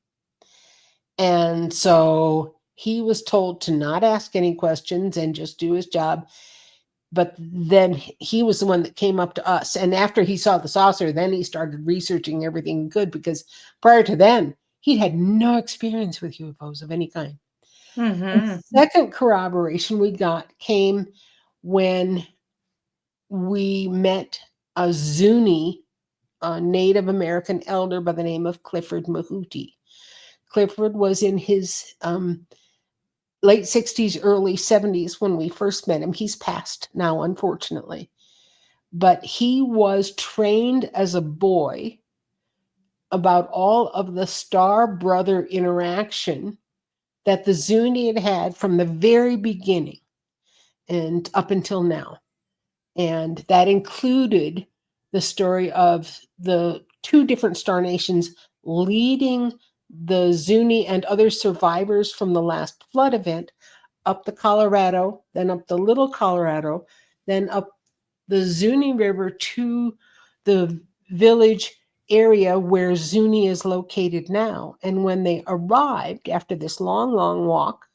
Speaker 2: And so he was told to not ask any questions and just do his job. But then he was the one that came up to us. And after he saw the saucer, then he started researching everything he could, because prior to then, he'd had no experience with UFOs of any kind. The
Speaker 1: Mm-hmm.
Speaker 2: second corroboration we got came when we met a Zuni, a Native American elder by the name of Clifford Mahuti. Clifford was in his late 60s, early 70s when we first met him. He's passed now, unfortunately. But he was trained as a boy about all of the star brother interaction that the Zuni had had from the very beginning and up until now. And that included the story of the two different star nations leading the Zuni and other survivors from the last flood event up the Colorado, then up the Little Colorado, then up the Zuni River to the village area where Zuni is located now. And when they arrived after this long, long walk,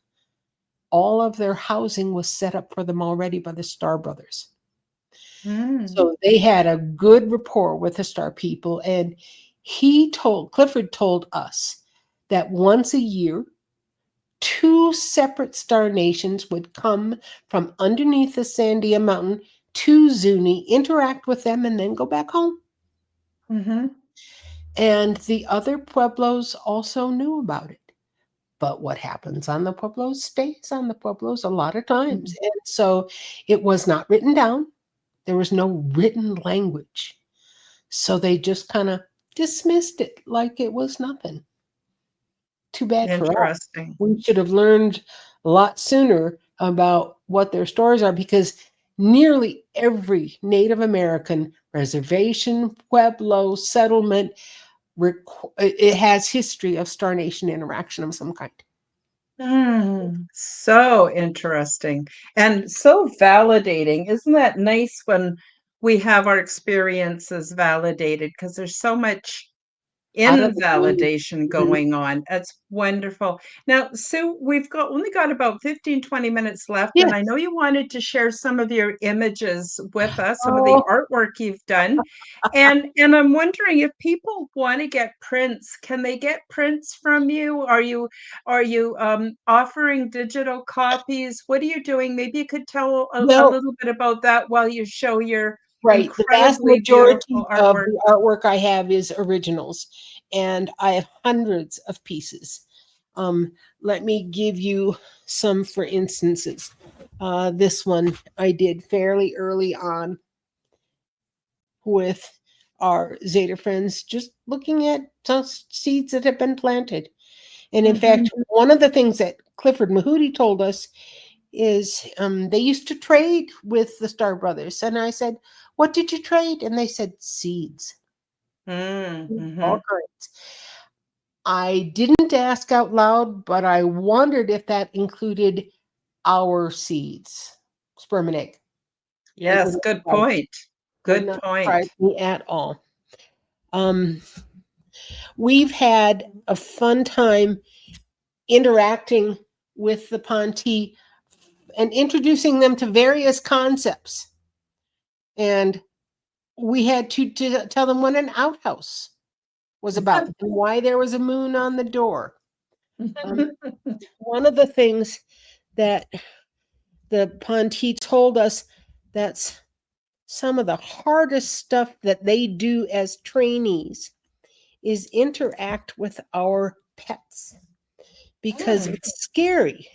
Speaker 2: all of their housing was set up for them already by the Star Brothers.
Speaker 1: Mm.
Speaker 2: So they had a good rapport with the Star people. And Clifford told us that once a year, two separate star nations would come from underneath the Sandia Mountain to Zuni, interact with them, and then go back home.
Speaker 1: Mm-hmm.
Speaker 2: And the other pueblos also knew about it. But what happens on the pueblos stays on the pueblos a lot of times.
Speaker 1: Mm-hmm.
Speaker 2: And so it was not written down. There was no written language. So they just kind of dismissed it like it was nothing. Too bad for us.
Speaker 1: Interesting.
Speaker 2: We should have learned a lot sooner about what their stories are, because nearly every Native American reservation, pueblo, settlement, it has history of Star Nation interaction of some kind.
Speaker 1: So interesting and so validating. Isn't that nice when we have our experiences validated? Because there's so much
Speaker 2: Out of the blue.
Speaker 1: invalidation
Speaker 2: Mhm.
Speaker 1: going on. That's wonderful. Now, Sue, we've only got about 15, 20 minutes left, and I
Speaker 2: Yes.
Speaker 1: know you wanted to share some of your images with us, some of the
Speaker 2: Oh,
Speaker 1: artwork you've done. And I'm wondering if people want to get prints, can they get prints from you? Are you offering digital copies? What are you doing? Maybe you could tell a
Speaker 2: well,
Speaker 1: little bit about that while you show your
Speaker 2: right. The vast
Speaker 1: incredibly
Speaker 2: majority
Speaker 1: beautiful
Speaker 2: of
Speaker 1: artwork.
Speaker 2: the artwork I have is originals, and I have hundreds of pieces. Um, Let me give you some for instances. This one I did fairly early on with our Zeta friends, just looking at seeds that have been planted. And in
Speaker 1: Mhm.
Speaker 2: fact, one of the things that Clifford Mahuti told us is they used to trade with the Star Brothers. And I said, "What did you trade?" And they said, "Seeds,
Speaker 1: Mm,
Speaker 2: all
Speaker 1: mhm.
Speaker 2: kinds." I didn't ask out loud, but I wondered if that included our seeds, sperm and egg. It
Speaker 1: Yes, good
Speaker 2: surprise-
Speaker 1: point.
Speaker 2: would
Speaker 1: Good
Speaker 2: not
Speaker 1: point.
Speaker 2: surprise me at all. Um, we've had a fun time interacting with the Ponte and introducing them to various concepts. And we had to tell them what an outhouse was about and why there was a moon on the door. Um, one of the things that the Ponte told us, that's some of the hardest stuff that they do as trainees, is interact with our pets, because
Speaker 1: Mm.
Speaker 2: it's scary.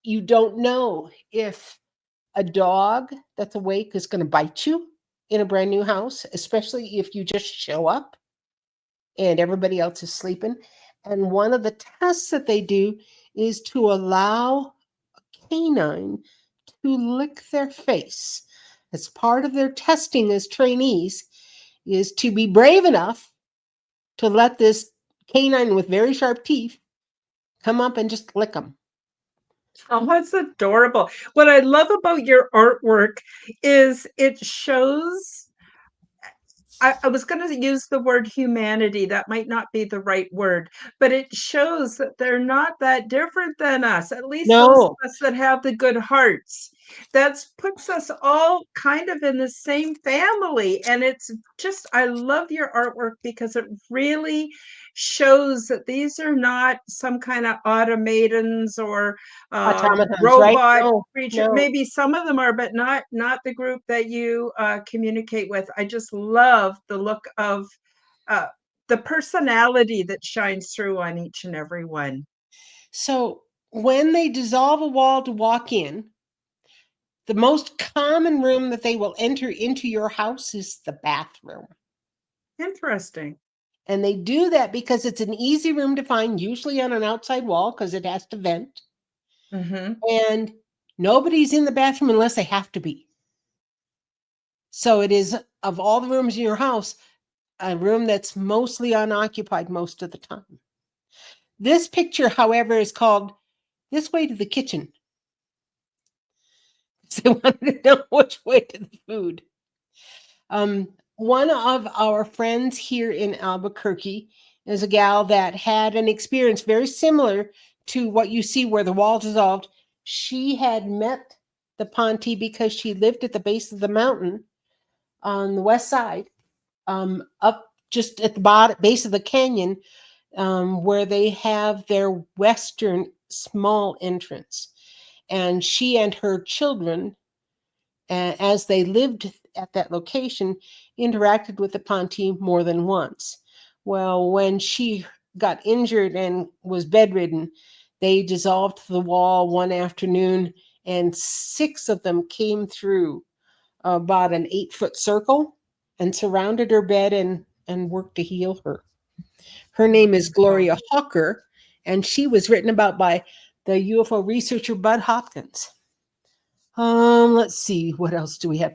Speaker 2: You don't know if a dog that's awake is going to bite you in a brand new house, especially if you just show up and everybody else is sleeping. And one of the tests that they do is to allow a canine to lick their face. As part of their testing as trainees, is to be brave enough to let this canine with very sharp teeth come up and just lick them.
Speaker 1: Oh, that's adorable. What I love about your artwork is it shows I was going to use the word humanity. That might not be the right word, but it shows that they're not that different than us, at least those
Speaker 2: No,
Speaker 1: of us that have the good hearts. That puts us all kind of in the same family. And it's just, I love your artwork because it really shows that these are not some kind of automatons or
Speaker 2: automatons, right?
Speaker 1: robot
Speaker 2: No,
Speaker 1: creature.
Speaker 2: no.
Speaker 1: Maybe some of them are, but not the group that you communicate with. I just love the look of uh, the personality that shines through on each and every one.
Speaker 2: So when they dissolve a wall to walk in, the most common room that they will enter into your house is the bathroom.
Speaker 1: Interesting.
Speaker 2: And they do that because it's an easy room to find, usually on an outside wall because it has to vent.
Speaker 1: Mm-hmm.
Speaker 2: And nobody's in the bathroom unless they have to be. So it is, of all the rooms in your house, a room that's mostly unoccupied most of the time. This picture, however, is called This Way to the Kitchen. So they wanted to know which way to the food. One of our friends here in Albuquerque is a gal that had an experience very similar to what you see where the wall dissolved. She had met the Ponte because she lived at the base of the mountain on the west side, up just at the bottom base of the canyon, where they have their western small entrance. And she and her children, as they lived at that location, interacted with the Ponte more than once. Well, when she got injured and was bedridden, they dissolved the wall one afternoon, and 6 of them came through about an 8-foot circle and surrounded her bed and worked to heal her. Her name is
Speaker 1: Wonderful.
Speaker 2: Gloria Hawker, and she was written about by the UFO researcher Bud Hopkins. Let's see, what else do we have?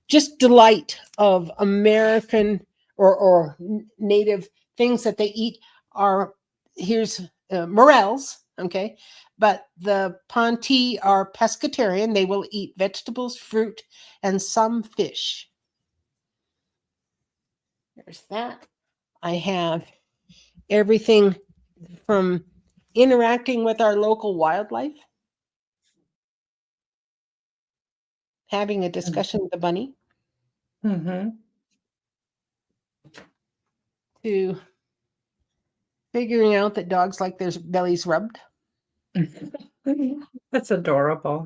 Speaker 2: Just delight of American or native things that they eat are, here's morels, okay? But the Ponte are pescatarian. They will eat vegetables, fruit, and some fish. There's that. I have everything from interacting with our local wildlife, having a discussion with the bunny,
Speaker 1: Mm-hmm.
Speaker 2: to figuring out that dogs like their bellies rubbed.
Speaker 1: That's adorable.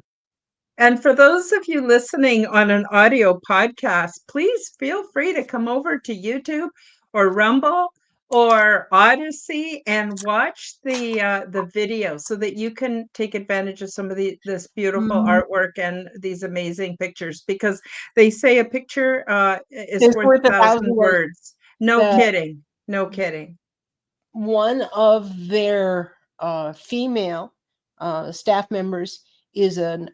Speaker 1: And for those of you listening on an audio podcast, please feel free to come over to YouTube or Rumble or Odyssey and watch the video so that you can take advantage of some of this beautiful
Speaker 2: Mm,
Speaker 1: artwork and these amazing pictures because they say a picture is
Speaker 2: it's
Speaker 1: worth
Speaker 2: worth
Speaker 1: a
Speaker 2: a thousand
Speaker 1: thousand
Speaker 2: words.
Speaker 1: words. No
Speaker 2: The
Speaker 1: kidding. No kidding.
Speaker 2: one of their female staff members is an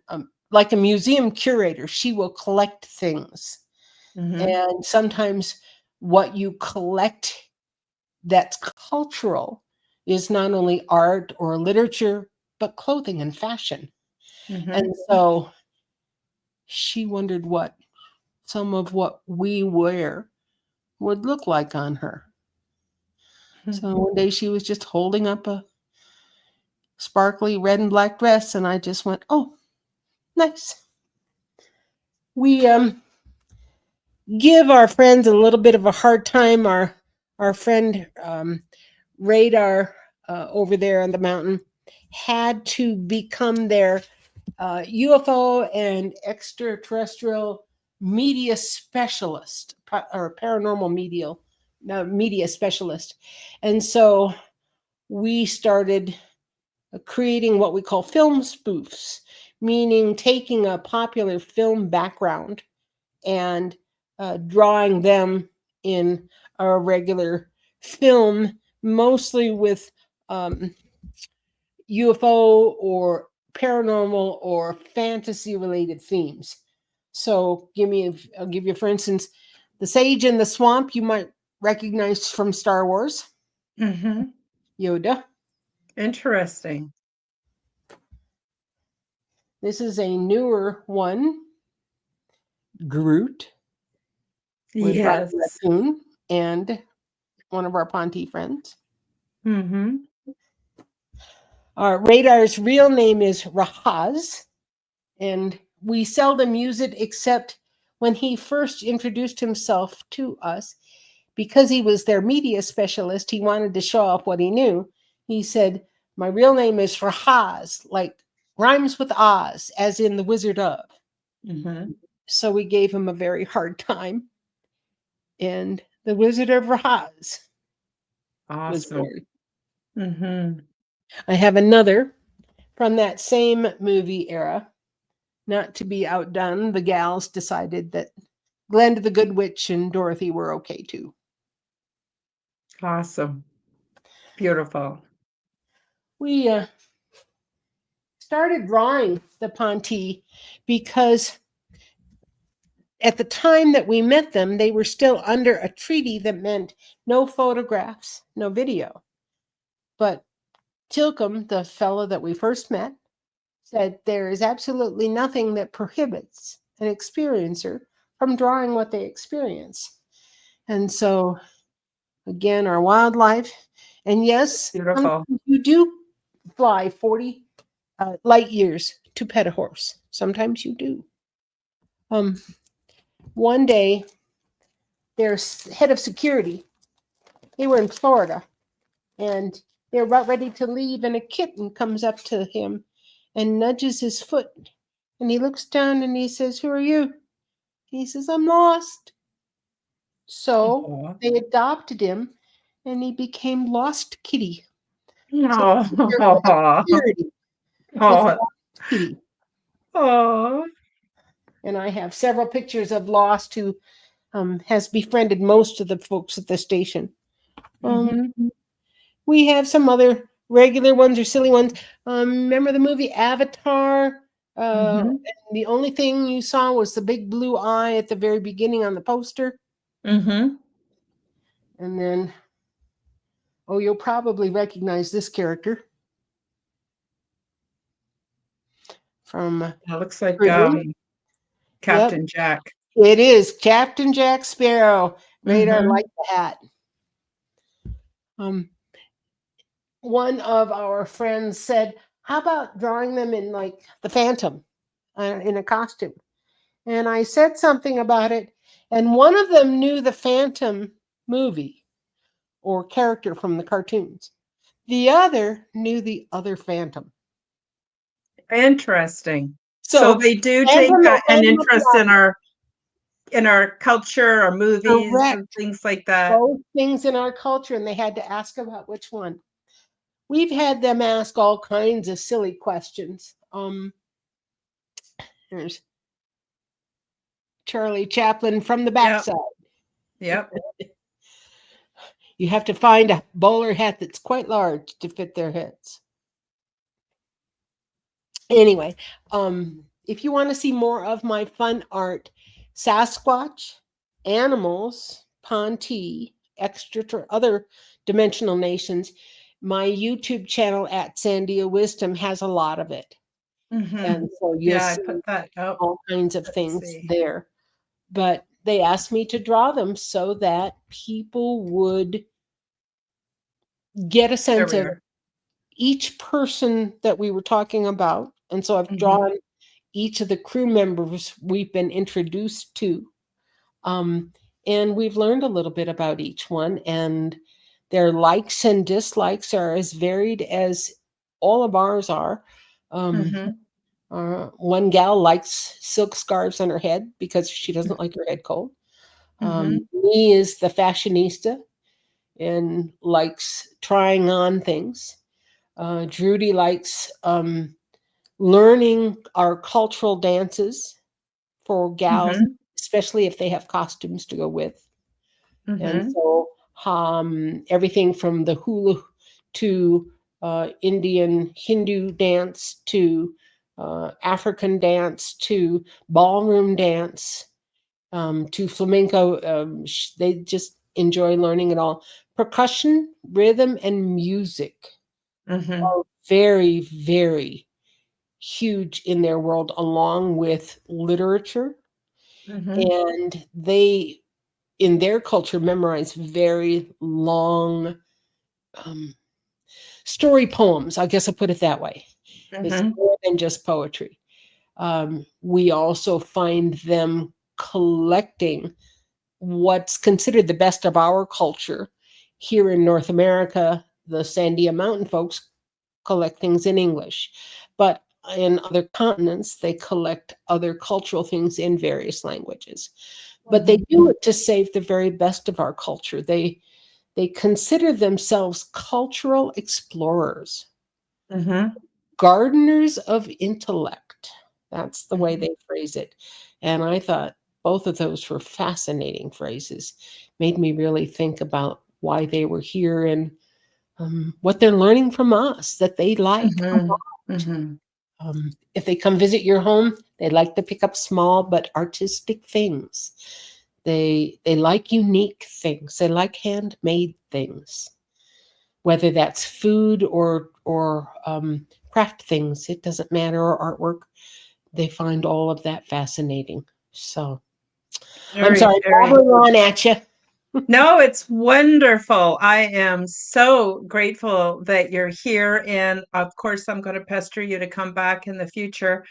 Speaker 2: like a museum curator. She will collect things,
Speaker 1: Hmm.
Speaker 2: and sometimes what you collect that's cultural is not only art or literature, but clothing and fashion.
Speaker 1: Hmm.
Speaker 2: And so she wondered what some of what we wear would look like on her. So one day she was just holding up a sparkly red and black dress, and I just went, "Oh, nice." We give our friends a little bit of a hard time. Our friend Radar over there on the mountain had to become their UFO and extraterrestrial media specialist or paranormal media specialist, and so we started creating what we call film spoofs, meaning taking a popular film background and drawing them in a regular film, mostly with UFO or paranormal or fantasy related themes. So I'll give you, for instance, the sage in the swamp you might recognize from Star Wars,
Speaker 1: Mhm.
Speaker 2: Yoda.
Speaker 1: Interesting.
Speaker 2: This is a newer one, Groot with Rocket
Speaker 1: Yes.
Speaker 2: Raccoon and one of our Ponte friends.
Speaker 1: Mhm.
Speaker 2: Radar's real name is Rahaz, and we seldom use it except when he first introduced himself to us. Because he was their media specialist, he wanted to show off what he knew. He said, "My real name is Rahaz, like rhymes with Oz, as in the Wizard of."
Speaker 1: Mhm.
Speaker 2: So we gave him a very hard time, and the Wizard of Rahaz was
Speaker 1: Awesome.
Speaker 2: born.
Speaker 1: Mhm.
Speaker 2: I have another from that same movie era. Not to be outdone, the gals decided that Glenda the Good Witch and Dorothy were okay too.
Speaker 1: Awesome. Beautiful.
Speaker 2: We started drawing the Ponte because at the time that we met them, they were still under a treaty that meant no photographs, no video. But Tilcom, the fellow that we first met, said there is absolutely nothing that prohibits an experiencer from drawing what they experience. And so, again, our wildlife. And yes,
Speaker 1: Beautiful.
Speaker 2: you do fly 40 light years to pet a horse. Sometimes you do. One day, their head of security, they were in Florida, and they're about ready to leave, and a kitten comes up to him and nudges his foot. And he looks down and he says, "Who are you?" He says, "I'm lost." So
Speaker 1: Aw.
Speaker 2: they adopted him, and he became Lost Kitty. So their
Speaker 1: Aw.
Speaker 2: security is
Speaker 1: Aw.
Speaker 2: Lost Kitty.
Speaker 1: Aw.
Speaker 2: And I have several pictures of Lost, who has befriended most of the folks at the station.
Speaker 1: Mhm.
Speaker 2: We have some other regular ones or silly ones. Remember the movie Avatar?
Speaker 1: Mhm.
Speaker 2: The only thing you saw was the big blue eye at the very beginning on the poster.
Speaker 1: Mhm.
Speaker 2: And then, oh, you'll probably recognize this character from
Speaker 1: That looks like,
Speaker 2: Caribbean. Yep,
Speaker 1: Captain Jack.
Speaker 2: it is Captain Jack Sparrow. Radar
Speaker 1: Mhm.
Speaker 2: like the hat. Um, one of our friends said, "How about drawing them in like the Phantom in a costume?" And I said something about it, and one of them knew the Phantom movie or character from the cartoons. The other knew the other Phantom.
Speaker 1: Interesting. So
Speaker 2: So
Speaker 1: they do take
Speaker 2: Phantom,
Speaker 1: an
Speaker 2: Phantom of
Speaker 1: interest
Speaker 2: the
Speaker 1: in our culture, our movies, and
Speaker 2: correct.
Speaker 1: things like that.
Speaker 2: Both things in our culture, and they had to ask about which one. We've had them ask all kinds of silly questions. There's Charlie Chaplin from the
Speaker 1: Yep.
Speaker 2: backside.
Speaker 1: Yep.
Speaker 2: You have to find a bowler hat that's quite large to fit their heads. Anyway, if you want to see more of my fun art, Sasquatch, animals, Ponte, other dimensional nations, my YouTube channel at Sandia Wisdom has a lot of it.
Speaker 1: Mhm.
Speaker 2: And so you'll
Speaker 1: Yeah, I
Speaker 2: see
Speaker 1: put that up.
Speaker 2: all kinds of
Speaker 1: Let's
Speaker 2: things
Speaker 1: see.
Speaker 2: there. But they asked me to draw them so that people would get a
Speaker 1: There
Speaker 2: sense
Speaker 1: we
Speaker 2: of
Speaker 1: are.
Speaker 2: each person that we were talking about. And so I've
Speaker 1: Mhm.
Speaker 2: drawn each of the crew members we've been introduced to. Um, and we've learned a little bit about each one, and their likes and dislikes are as varied as all of ours are. Um,
Speaker 1: Mhm.
Speaker 2: one gal likes silk scarves on her head because she doesn't like her head cold.
Speaker 1: Mhm.
Speaker 2: Me is the fashionista and likes trying on things. Drudy likes learning our cultural dances for gals,
Speaker 1: Mhm.
Speaker 2: especially if they have costumes to go with. And
Speaker 1: Mhm.
Speaker 2: so everything from the hula to Indian Hindu dance to African dance to ballroom dance to flamenco. They just enjoy learning it all. Percussion, rhythm, and music
Speaker 1: Mhm.
Speaker 2: are very, very huge in their world, along with literature.
Speaker 1: Mhm.
Speaker 2: And they, in their culture, memorize very long um, story poems. I guess I'll put it that way. It's
Speaker 1: Mhm.
Speaker 2: more than just poetry. We also find them collecting what's considered the best of our culture. Here in North America, the Sandia Mountain folks collect things in English, but in other continents, they collect other cultural things in various languages. But they
Speaker 1: Mhm.
Speaker 2: do it to save the very best of our culture. They consider themselves cultural explorers,
Speaker 1: Mhm.
Speaker 2: gardeners of intellect. That's the way
Speaker 1: Mhm.
Speaker 2: they phrase it. And I thought both of those were fascinating phrases. Made me really think about why they were here and what they're learning from us that they like a
Speaker 1: Mhm.
Speaker 2: lot.
Speaker 1: Mhm.
Speaker 2: If they come visit your home, they like to pick up small but artistic things. They like unique things. They like handmade things, whether that's food or craft things. It doesn't matter, or artwork. They find all of that fascinating. So I'm
Speaker 1: Very,
Speaker 2: sorry,
Speaker 1: very.
Speaker 2: babbling on at you.
Speaker 1: No, it's wonderful. I am so grateful that you're here. And of course, I'm going to pester you to come back in the future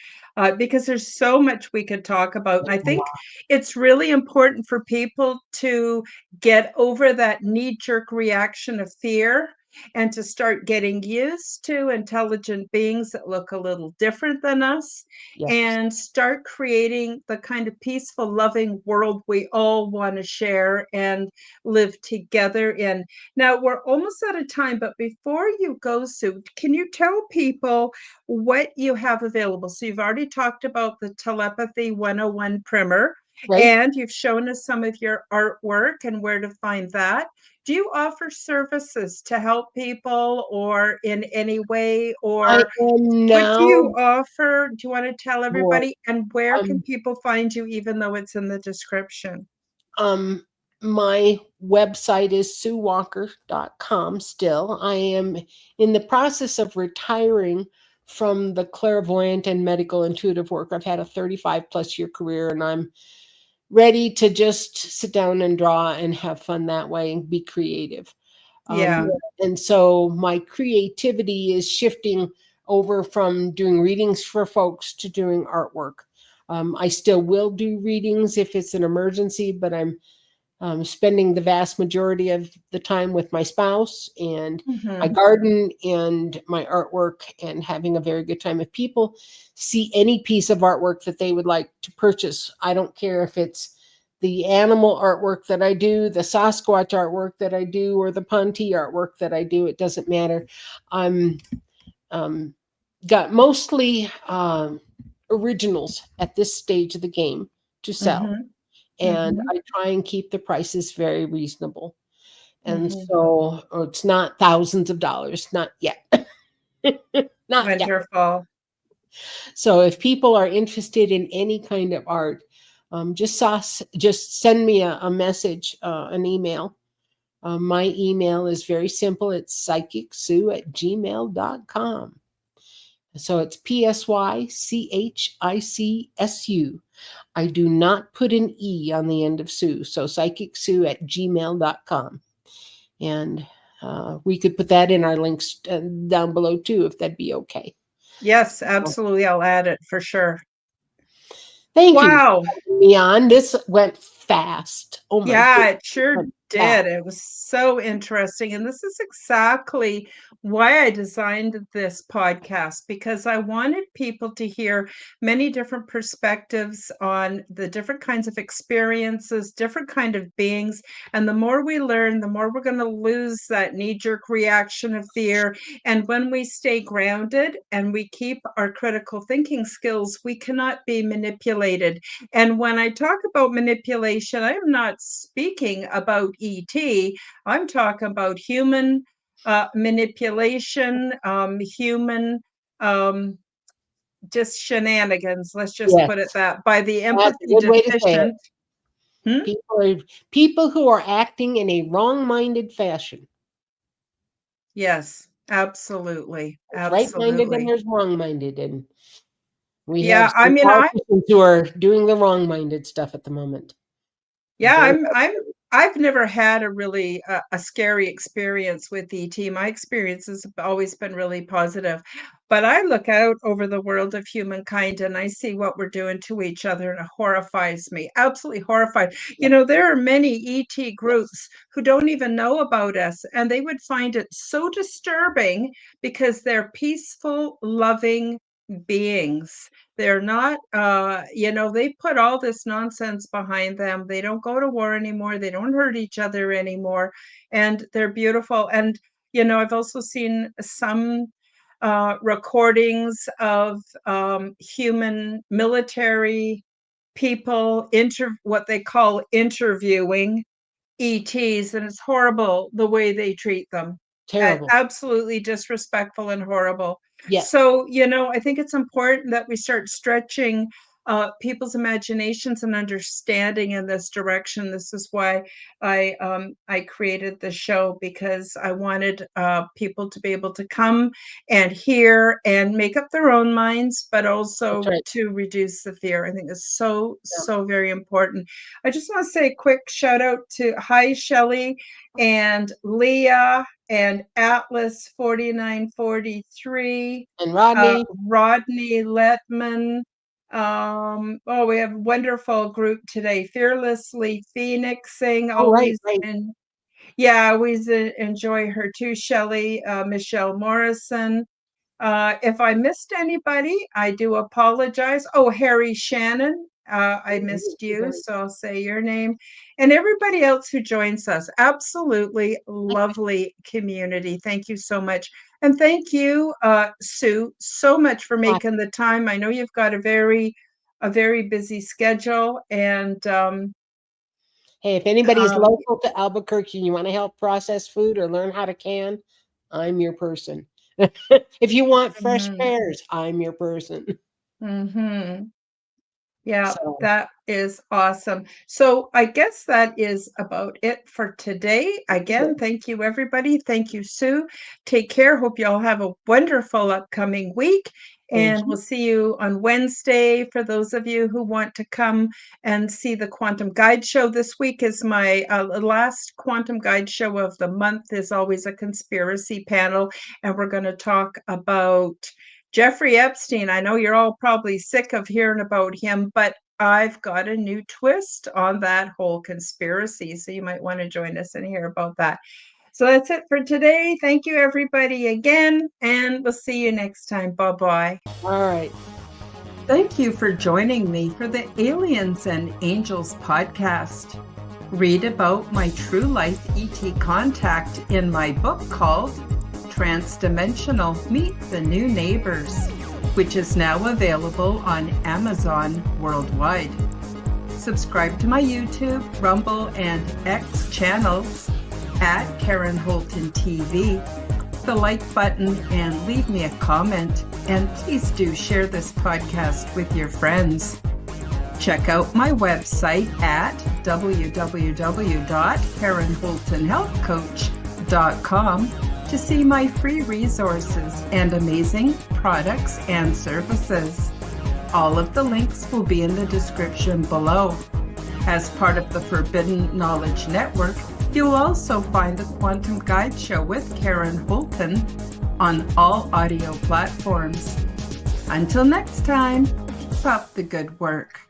Speaker 1: because there's so much we could talk about. And I think it's really important for people to get over that knee jerk reaction of fear and to start getting used to intelligent beings that look a little different than us
Speaker 2: Yes.
Speaker 1: and start creating the kind of peaceful, loving world we all want to share and live together in. Now, we're almost out of time, but before you go, Sue, can you tell people what you have available? So, you've already talked about the Telepathy 101 primer,
Speaker 2: Right?
Speaker 1: and you've shown us some of your artwork and where to find that. Do you offer services to help people or in any way?
Speaker 2: I
Speaker 1: Or
Speaker 2: am
Speaker 1: what do you
Speaker 2: now,
Speaker 1: offer? Do you want to tell
Speaker 2: boy,
Speaker 1: everybody? And where can
Speaker 2: um,
Speaker 1: people find you, even though it's in the description?
Speaker 2: um, my website is suewalker.com still. I am in the process of retiring from the clairvoyant and medical intuitive work. I've had a 35 plus year career and I'm ready to just sit down and draw and have fun that way and be creative. Um,
Speaker 1: Yeah.
Speaker 2: and so my creativity is shifting over from doing readings for folks to doing artwork. I still will do readings if it's an emergency, but I'm spending the vast majority of the time with my spouse and my
Speaker 1: Mhm.
Speaker 2: garden and my artwork and having a very good time. If people see any piece of artwork that they would like to purchase, I don't care if it's the animal artwork that I do, the Sasquatch artwork that I do, or the Ponti artwork that I do, it doesn't matter. I'm um, got mostly originals at this stage of the game to sell,
Speaker 1: Mhm.
Speaker 2: and
Speaker 1: Mhm.
Speaker 2: I try and keep the prices very reasonable. And
Speaker 1: Mhm.
Speaker 2: so it's not thousands of dollars, not yet. Not yet.
Speaker 1: Wonderful.
Speaker 2: So if people are interested in any kind of art, just send me a message, an email. My email is very simple. It's psychicsue@gmail.com. So it's PSYCHICSU. I do not put an E on the end of Sue. So psychicsue@gmail.com. And we could put that in our links down below too, if that'd be okay.
Speaker 1: Yes,
Speaker 2: So,
Speaker 1: absolutely. I'll add it for sure.
Speaker 2: thank you for
Speaker 1: Wow.
Speaker 2: having me on. This went fast. Oh my
Speaker 1: Yeah,
Speaker 2: goodness.
Speaker 1: it sure
Speaker 2: that.
Speaker 1: did. It was so interesting. And this is exactly why I designed this podcast, because I wanted people to hear many different perspectives on the different kinds of experiences, different kind of beings. And the more we learn, the more we're going to lose that knee-jerk reaction of fear. And when we stay grounded and we keep our critical thinking skills, we cannot be manipulated. And when I talk about manipulation, I'm not speaking about ET. I'm talking about human manipulation, human um, just shenanigans. Let's just
Speaker 2: Yes,
Speaker 1: put it that by the
Speaker 2: that's a
Speaker 1: empathy
Speaker 2: good way to say it.
Speaker 1: deficient. Hmm?
Speaker 2: People who are acting in a wrong-minded fashion.
Speaker 1: Yes, absolutely,
Speaker 2: There's right-minded and
Speaker 1: absolutely.
Speaker 2: there's wrong-minded, and we have
Speaker 1: Yeah, I
Speaker 2: some
Speaker 1: mean,
Speaker 2: politicians who are doing the wrong-minded stuff at the moment.
Speaker 1: yeah,
Speaker 2: Very
Speaker 1: I've never had a really a scary experience with ET. My experiences have always been really positive. But I look out over the world of humankind and I see what we're doing to each other, and it horrifies me. Absolutely horrified.
Speaker 2: yeah,
Speaker 1: There are many ET
Speaker 2: yes,
Speaker 1: groups who don't even know about us, and they would find it so disturbing because they're peaceful, loving beings. They're not, they put all this nonsense behind them. They don't go to war anymore. They don't hurt each other anymore. And they're beautiful. And, I've also seen some recordings of human military people, what they call interviewing ETs, and it's horrible the way they treat them.
Speaker 2: terrible.
Speaker 1: Absolutely disrespectful and horrible.
Speaker 2: Yeah,
Speaker 1: So, I think it's important that we start stretching people's imaginations and understanding in this direction. This is why I created the show, because I wanted people to be able to come and hear and make up their own minds, but
Speaker 2: that's
Speaker 1: also
Speaker 2: right.
Speaker 1: to reduce the fear. I think it's so,
Speaker 2: Yeah.
Speaker 1: so very important. I just want to say a quick shout out to hi, Shelley and Leah and Atlas 4943,
Speaker 2: And Rodney,
Speaker 1: Rodney Letman. We have a wonderful group today. Fearlessly Phoenixing,
Speaker 2: oh, right,
Speaker 1: always
Speaker 2: right.
Speaker 1: yeah, I always enjoy her too. Shelley, Michelle Morrison, if I missed anybody, I do apologize. Oh, Harry Shannon, I missed you, so I'll say your name. And everybody else who joins us, absolutely lovely community. Thank you so much. And thank you, Sue, so much for making the time. I know you've got a very busy schedule, and
Speaker 2: Hey, if anybody's
Speaker 1: um,
Speaker 2: local to Albuquerque and you want to help process food or learn how to can, I'm your person. If you want fresh
Speaker 1: mhm,
Speaker 2: pears, I'm your person.
Speaker 1: mhm. Yeah,
Speaker 2: So,
Speaker 1: that is awesome. So I guess that is about it for today. Again,
Speaker 2: yes,
Speaker 1: thank you, everybody. Thank you, Sue. Take care. Hope you all have a wonderful upcoming week.
Speaker 2: thank
Speaker 1: And
Speaker 2: you.
Speaker 1: we'll see you on Wednesday for those of you who want to come and see the Quantum Guide Show. This week is my last Quantum Guide Show of the month. Is always a conspiracy panel, and we're going to talk about Jeffrey Epstein. I know you're all probably sick of hearing about him, but I've got a new twist on that whole conspiracy. So you might want to join us and hear about that. So that's it for today. Thank you, everybody, again, and we'll see you next time. Bye bye.
Speaker 2: All right.
Speaker 1: Thank you for joining me for the Aliens and Angels podcast. Read about my true life ET contact in my book called Transdimensional Meet the New Neighbors, which is now available on Amazon worldwide. Subscribe to my YouTube, Rumble, and X channels at Karen Holton TV. The like button and leave me a comment. And please do share this podcast with your friends. Check out my website at www.karenholtonhealthcoach.com to see my free resources and amazing products and services. All of the links will be in the description below. As part of the Forbidden Knowledge Network, you'll also find the Quantum Guide Show with Karen Holton on all audio platforms. Until next time, keep up the good work.